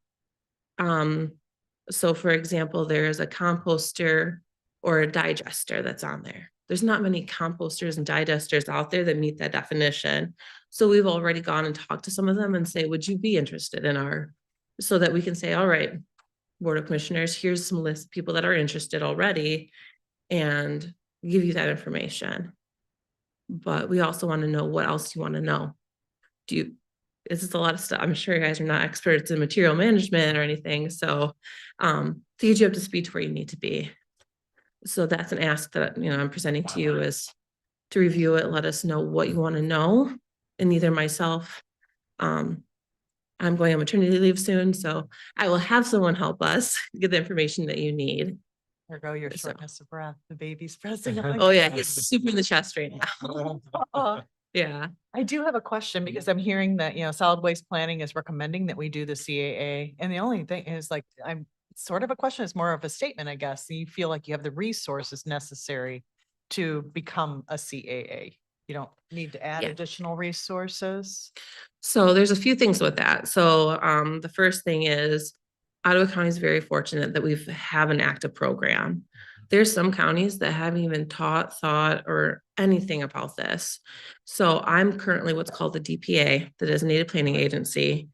So for example, there's a composter or a digester that's on there. There's not many composters and digesters out there that meet that definition. So we've already gone and talked to some of them and say, would you be interested in so that we can say, all right, Board of Commissioners, here's some list of people that are interested already and give you that information. But we also want to know what else you want to know. This is a lot of stuff. I'm sure you guys are not experts in material management or anything. So to get you up to speed to where you need to be. So that's an ask that I'm presenting to you, is to review it, let us know what you want to know. And either myself, I'm going on maternity leave soon, so I will have someone help us get the information that you need. There go your shortness of breath. The baby's pressing on. Oh yeah, he's super in the chest right now. Yeah. I do have a question because I'm hearing that, solid waste planning is recommending that we do the CAA. And the only thing is I'm sort of a question, is more of a statement, I guess. You feel like you have the resources necessary to become a CAA. You don't need to add additional resources. So there's a few things with that. So the first thing is, Ottawa County is very fortunate that we have an active program. There's some counties that haven't even thought or anything about this. So I'm currently what's called the DPA, the Designated Planning Agency.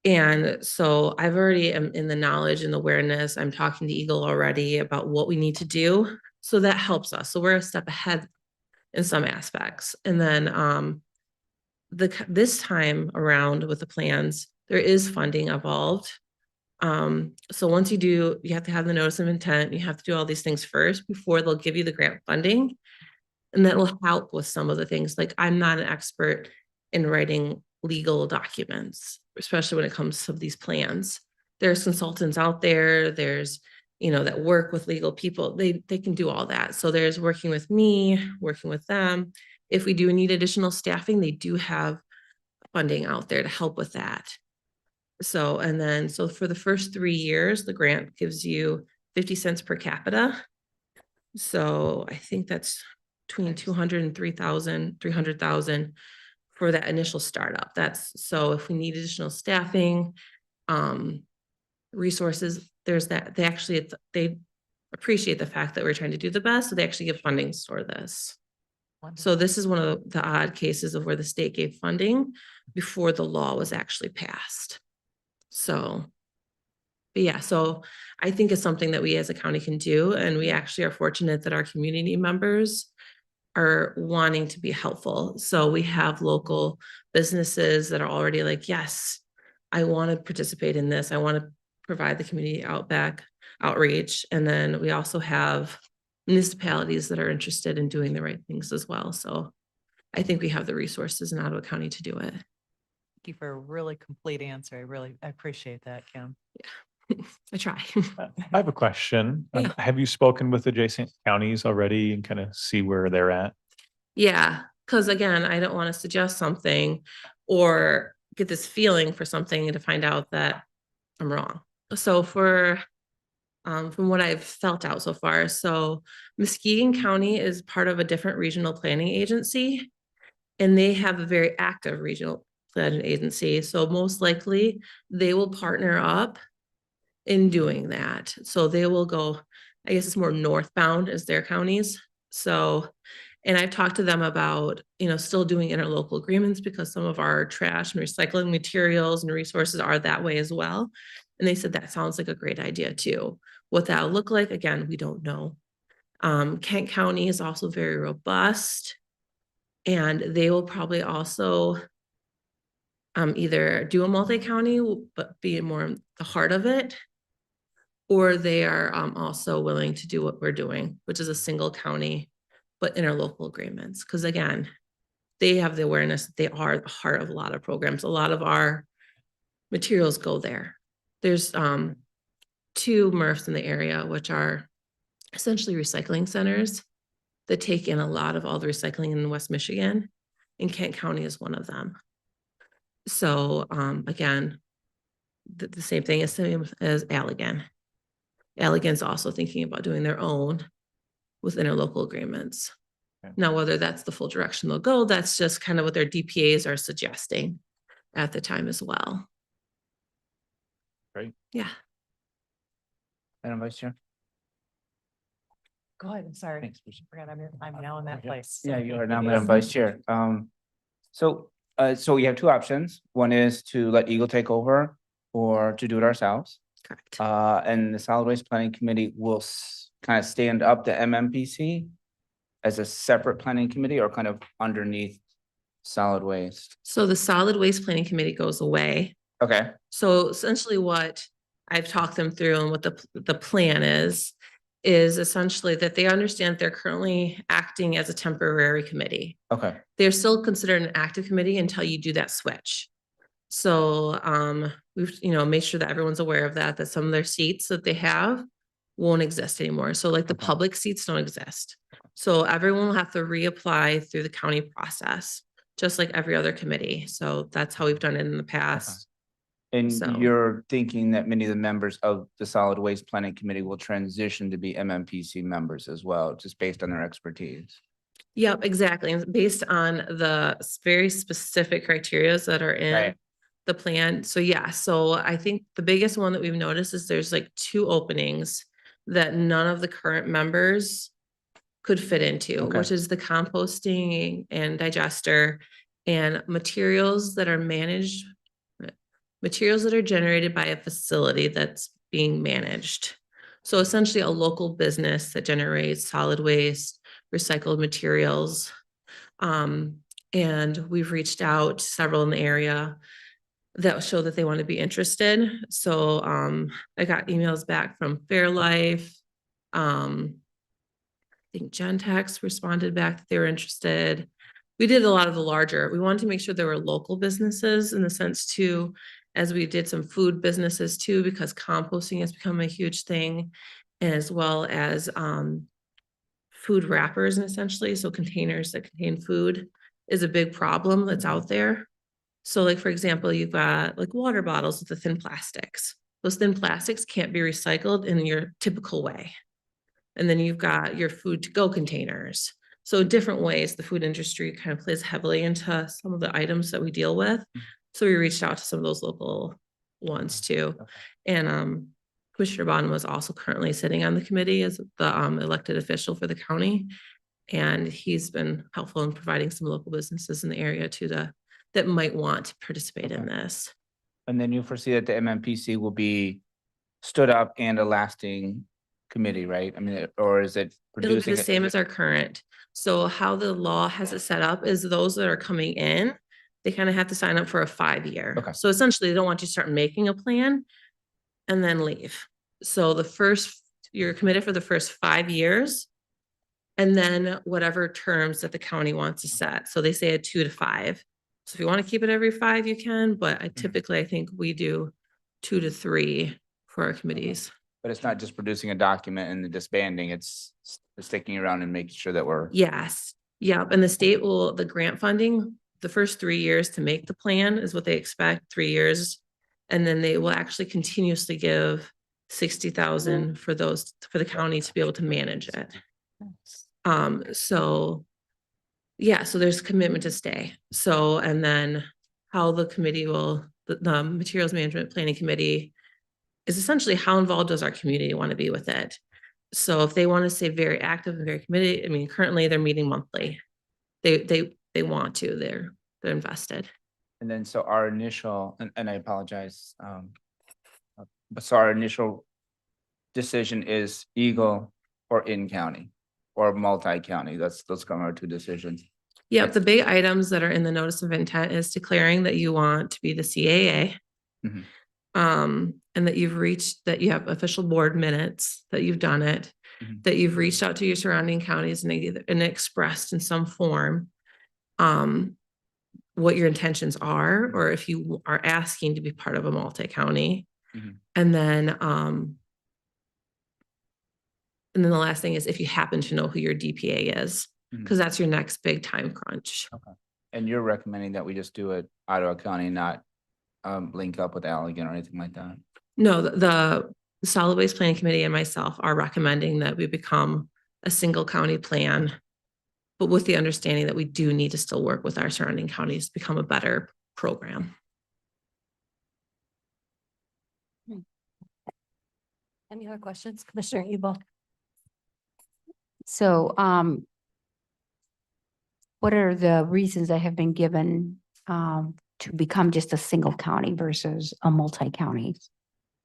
And so I've already am in the knowledge and awareness. I'm talking to Eagle already about what we need to do. So that helps us. So we're a step ahead in some aspects. And then this time around with the plans, there is funding involved. So once you have to have the notice of intent, you have to do all these things first before they'll give you the grant funding. And that will help with some of the things. Like, I'm not an expert in writing legal documents, especially when it comes to these plans. There's consultants out there, there's, that work with legal people. They can do all that. So there's working with me, working with them. If we do need additional staffing, they do have funding out there to help with that. So for the first 3 years, the grant gives you 50 cents per capita. So I think that's between 200 and 300,000 for that initial startup. So if we need additional staffing, resources, there's that, they appreciate the fact that we're trying to do the best, so they actually give fundings for this. So this is one of the odd cases of where the state gave funding before the law was actually passed. So, but yeah, so I think it's something that we as a county can do, and we actually are fortunate that our community members are wanting to be helpful. So we have local businesses that are already like, yes, I want to participate in this. I want to provide the community outreach. And then we also have municipalities that are interested in doing the right things as well. So I think we have the resources in Ottawa County to do it. Thank you for a really complete answer. I appreciate that, Kim. I try. I have a question. Yeah. Have you spoken with adjacent counties already and kind of see where they're at? Yeah, because again, I don't want to suggest something or get this feeling for something and to find out that I'm wrong. So from what I've felt out so far, so Muskegon County is part of a different regional planning agency, and they have a very active regional planning agency. So most likely they will partner up in doing that. So they will go, I guess it's more northbound as their counties. So, and I've talked to them about, still doing interlocal agreements because some of our trash and recycling materials and resources are that way as well. And they said that sounds like a great idea too. What that'll look like, again, we don't know. Kent County is also very robust, and they will probably also either do a multi-county, but be more in the heart of it, or they are also willing to do what we're doing, which is a single county, but interlocal agreements. Because again, they have the awareness that they are the heart of a lot of programs. A lot of our materials go there. There's 2 MRFs in the area, which are essentially recycling centers that take in a lot of all the recycling in West Michigan, and Kent County is one of them. So again, the same thing as Allegan. Allegan's also thinking about doing their own with interlocal agreements. Okay. Now, whether that's the full direction they'll go, that's just kind of what their DPAs are suggesting at the time as well. Great. Yeah. Madam Vice Chair? Go ahead. I'm sorry. Thanks, Bridget. Forgot I'm now in that place. Yeah, you are now Madam Vice Chair. So we have 2 options. One is to let Eagle take over or to do it ourselves. Correct. And the Solid Waste Planning Committee will kind of stand up the MMPC as a separate planning committee or kind of underneath solid waste. So the Solid Waste Planning Committee goes away. Okay, So essentially what I've talked them through and what the plan is essentially that they understand they're currently acting as a temporary committee. okay, They're still considered an active committee until you do that switch. So we've, made sure that everyone's aware of that some of their seats that they have won't exist anymore. So like the Okay. public seats don't exist. So everyone will have to reapply through the county process, just like every other committee. So that's how we've done it in the past. and So- you're thinking that many of the members of the Solid Waste Planning Committee will transition to be MMPC members as well, just based on their expertise. Yep, exactly. And based on the very specific criterias that are in Right. the plan. So yeah, so I think the biggest one that we've noticed is there's like 2 openings that none of the current members could fit into, Okay. which is the composting and digester and materials that are generated by a facility that's being managed. So essentially a local business that generates solid waste, recycled materials. And we've reached out to several in the area that show that they want to be interested. So I got emails back from Fairlife. I think Gentex responded back that they were interested. We did a lot of the larger. We wanted to make sure there were local businesses in the sense too, as we did some food businesses too, because composting has become a huge thing, as well as food wrappers and essentially, so containers that contain food is a big problem that's out there. So like, for example, you've got like water bottles with the thin plastics. Those thin plastics can't be recycled in your typical way. And then you've got your food to go containers. So different ways, the food industry kind of plays heavily into some of the items that we deal with. So we reached out to some of those local ones too. And Commissioner Bond was also currently sitting on the committee as the elected official for the county. And he's been helpful in providing some local businesses in the area too that might want to participate in this. And then you foresee that the MMPC will be stood up and a lasting committee, right? I mean, or is it It'll be producing? the same as our current. So how the law has it set up is those that are coming in, they kind of have to sign up for a 5-year. Okay. So essentially they don't want you to start making a plan and then leave. So you're committed for the first 5 years. And then whatever terms that the county wants to set. So they say a 2 to 5. So if you want to keep it every 5, you can, but I think we do 2 to 3 for our committees. But it's not just producing a document and the disbanding, it's sticking around and making sure that we're. Yes, yep, and the state will, the grant funding, the first 3 years to make the plan is what they expect, 3 years. And then they will actually continuously give 60,000 for the county to be able to manage it. So yeah, so there's commitment to stay. So, and then how the committee will, the Materials Management Planning Committee is essentially how involved does our community want to be with it? So if they want to stay very active and very committed, I mean, currently they're meeting monthly. They want to, they're invested. And then so our initial, and I apologize, but so our initial decision is Eagle or in-county or multi-county. Those come our 2 decisions. Yep, the big items that are in the notice of intent is declaring that you want to be the CAA. Mhm. And that you have official board minutes, that you've done it, Mhm. that you've reached out to your surrounding counties and expressed in some form what your intentions are, or if you are asking to be part of a multi-county. Mhm. And then the last thing is if you happen to know who your DPA is, because that's your next big time crunch. Okay. And you're recommending that we just do it Ottawa County, not link up with Allegan or anything like that? No, the Solid Waste Planning Committee and myself are recommending that we become a single county plan, but with the understanding that we do need to still work with our surrounding counties to become a better program. Any other questions, Commissioner Ebel? So, what are the reasons that have been given, to become just a single county versus a multi-county?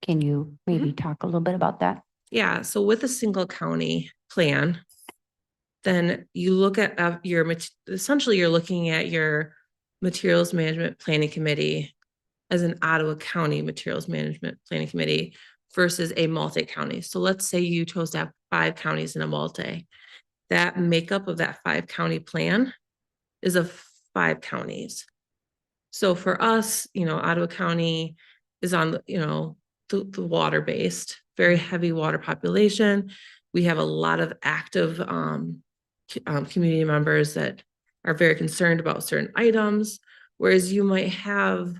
Can you maybe talk a little bit about that? Yeah, so with a single county plan, then you look at essentially you're looking at your Materials Management Planning Committee as an Ottawa County Materials Management Planning Committee versus a multi-county. So let's say you chose to have 5 counties in a multi. That makeup of that 5-county plan is of 5 counties. So for us, Ottawa County is on, the water-based, very heavy water population. We have a lot of active community members that are very concerned about certain items, whereas you might have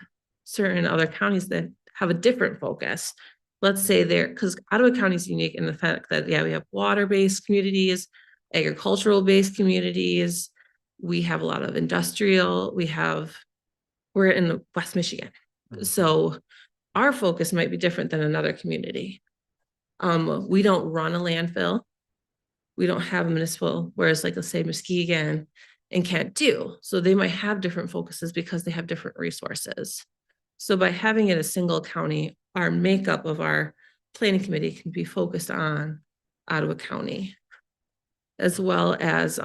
certain other counties that have a different focus. Let's say because Ottawa County is unique in the fact that, yeah, we have water-based communities, agricultural-based communities. We have a lot of industrial. We're in West Michigan. So our focus might be different than another community. We don't run a landfill. We don't have a municipal, whereas like, let's say Muskegon and Kent do. So they might have different focuses because they have different resources. So by having it a single county, our makeup of our planning committee can be focused on Ottawa County, as well as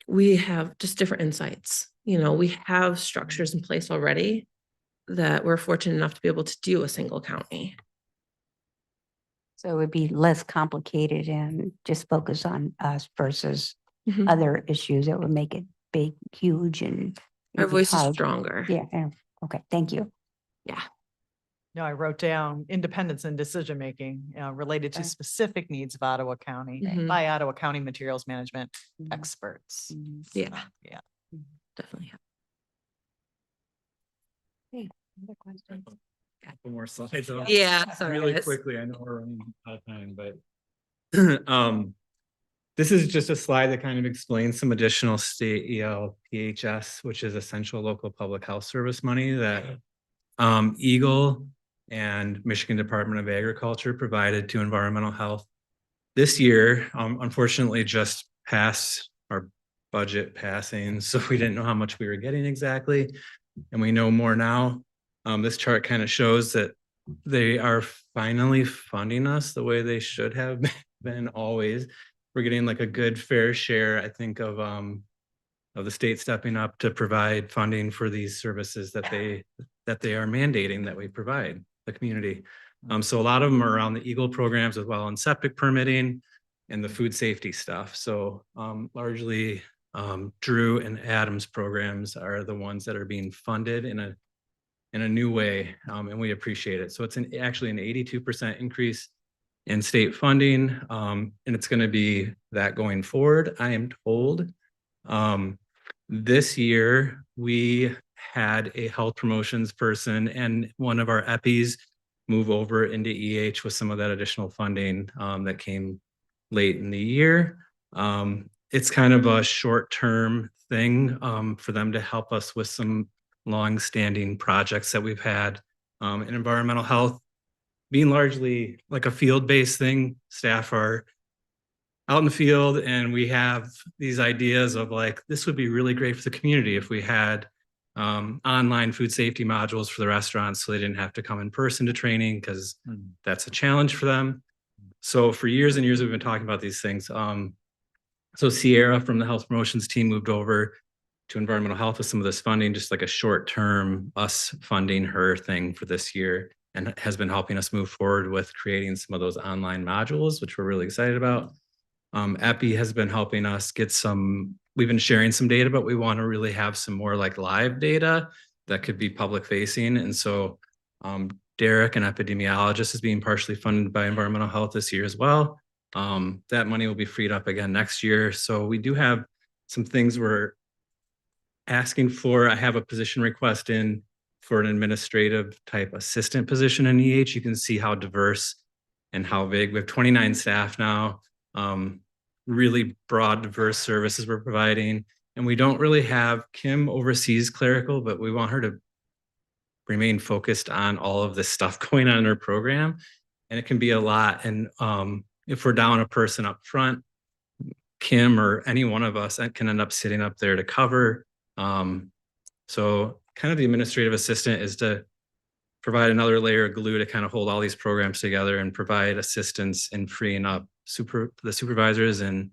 we have just different insights. We have structures in place already that we're fortunate enough to be able to do a single county. So it would be less complicated and just focus on us versus Mhm. other issues that would make it big, huge, and Our maybe voice is hard. stronger. Yeah, okay, thank you. Yeah. No, I wrote down independence in decision-making related to Okay. specific needs of Ottawa County Mhm. by Ottawa County materials management Mhm. experts. Mhm. Yeah. Yeah. Definitely. Other questions? Couple more slides. Yeah, sorry, Really guys. quickly, I know we're running out of time, but This is just a slide that kind of explains some additional state ELPHS, which is essential local public health service money that Eagle and Michigan Department of Agriculture provided to environmental health. This year, unfortunately, just passed our budget passing, so we didn't know how much we were getting exactly, and we know more now. This chart kind of shows that they are finally funding us the way they should have been always. We're getting like a good fair share, I think, of the state stepping up to provide funding for these services that they are mandating that we provide the community. So a lot of them are around the Eagle programs as well, and septic permitting and the food safety stuff. So largely Drew and Adam's programs are the ones that are being funded in a new way, and we appreciate it. So it's actually an 82% increase in state funding, and it's going to be that going forward, I am told. This year, we had a health promotions person and one of our EPIs move over into EH with some of that additional funding that came late in the year. It's kind of a short-term thing for them to help us with some long-standing projects that we've had in environmental health, being largely like a field-based thing. Staff are out in the field and we have these ideas of like, this would be really great for the community if we had online food safety modules for the restaurants so they didn't have to come in person to training, because that's a challenge for them. So for years and years, we've been talking about these things. So Sierra from the health promotions team moved over to environmental health with some of this funding, just like a short term, us funding her thing for this year, and has been helping us move forward with creating some of those online modules, which we're really excited about. EPI has been helping us get some, we've been sharing some data, but we want to really have some more like live data that could be public facing. And so Derek, an epidemiologist, is being partially funded by environmental health this year as well. That money will be freed up again next year. So we do have some things we're asking for. I have a position request in for an administrative type assistant position in EH. You can see how diverse and how big. We have 29 staff now. Really broad, diverse services we're providing. And we don't really have, Kim oversees clerical, but we want her to remain focused on all of this stuff going on in her program. And it can be a lot. And if we're down a person up front, Kim or any one of us can end up sitting up there to cover. So kind of the administrative assistant is to provide another layer of glue to kind of hold all these programs together and provide assistance in freeing up the supervisors and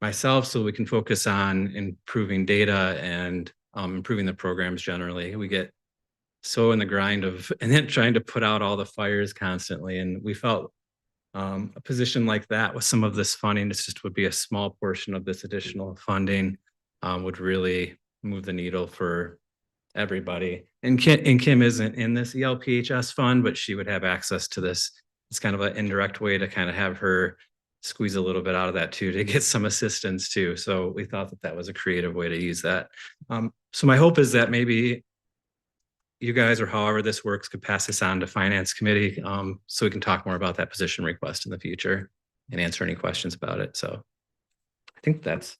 myself so we can focus on improving data and improving the programs generally. We get so in the grind of and then trying to put out all the fires constantly, and we felt a position like that with some of this funding, this just would be a small portion of this additional funding, would really move the needle for everybody. And Kim isn't in this ELPHS fund, but she would have access to this. It's kind of an indirect way to kind of have her squeeze a little bit out of that too, to get some assistance too. So we thought that that was a creative way to use that. So my hope is that maybe you guys, or however this works, could pass this on to finance committee so we can talk more about that position request in the future and answer any questions about it. So I think that's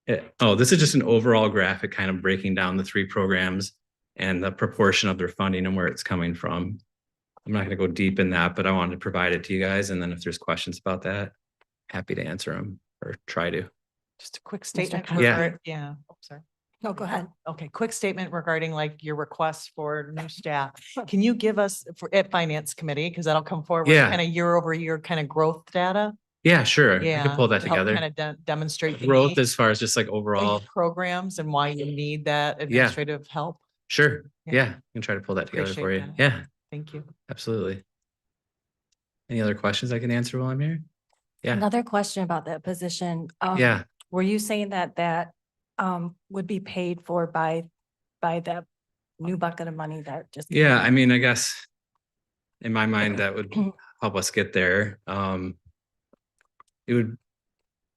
it. Oh, this is just an overall graphic kind of breaking down the three programs and the proportion of their funding and where it's coming from. I'm not going to go deep in that, but I wanted to provide it to you guys. And then if there's questions about that, happy to answer them or try to. Just a quick statement. Yeah. Yeah. Oh, sorry. No, go ahead. Okay, quick statement regarding like your requests for new staff. Can you give us at finance committee, because that'll come forward with Yeah. kind of year over year kind of growth data? Yeah, sure. I Yeah. can pull that together. Kind of demonstrate the Growth need as far as just like of overall. programs and why you need that administrative help. Sure. Yeah. Yeah. I can try to pull that together for you. Appreciate that. Yeah, Thank you. absolutely. Any other questions I can answer while I'm here? Yeah. Another question about that position. Yeah. Were you saying that would be paid for by that new bucket of money that just? Yeah. I mean, I guess in my mind, that would help us get there. It would,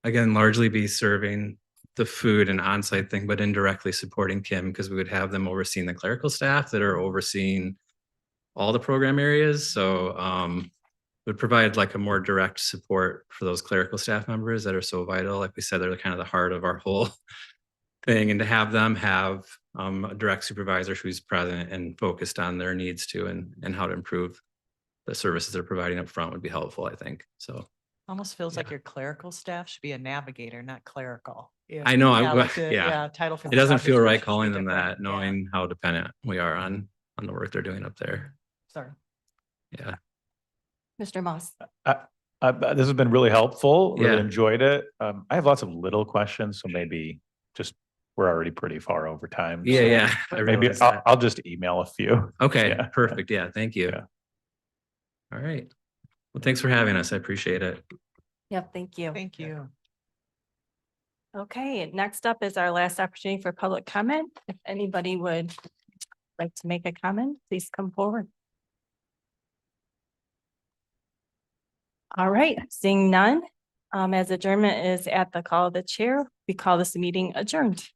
again, largely be serving the food and on-site thing, but indirectly supporting Kim, because we would have them overseeing the clerical staff that are overseeing all the program areas. So would provide like a more direct support for those clerical staff members that are so vital. Like we said, they're kind of the heart of our whole thing, and to have them have a direct supervisor who's present and focused on their needs too, and how to improve the services they're providing up front would be helpful, I think. So Almost feels like Yeah. your clerical staff should be a navigator, not clerical. I know, like the- yeah. Title for It the doesn't job feel right description should be calling them different. that, knowing how dependent we are on the work they're doing up there. Sorry. Yeah. Mr. Moss. This has been really helpful. Really Yeah. enjoyed it. I have lots of little questions, so maybe just, we're already pretty far over time. Yeah, so yeah. I Maybe realize I'll, that. I'll just email a few. Okay, Yeah. perfect. Yeah, thank you. Yeah. All right. Well, thanks for having us. I appreciate it. Yep, thank you. Thank you. Okay, next up is our last opportunity for public comment. If anybody would like to make a comment, please come forward. All right, seeing none, as adjournment is at the call of the chair, we call this meeting adjourned.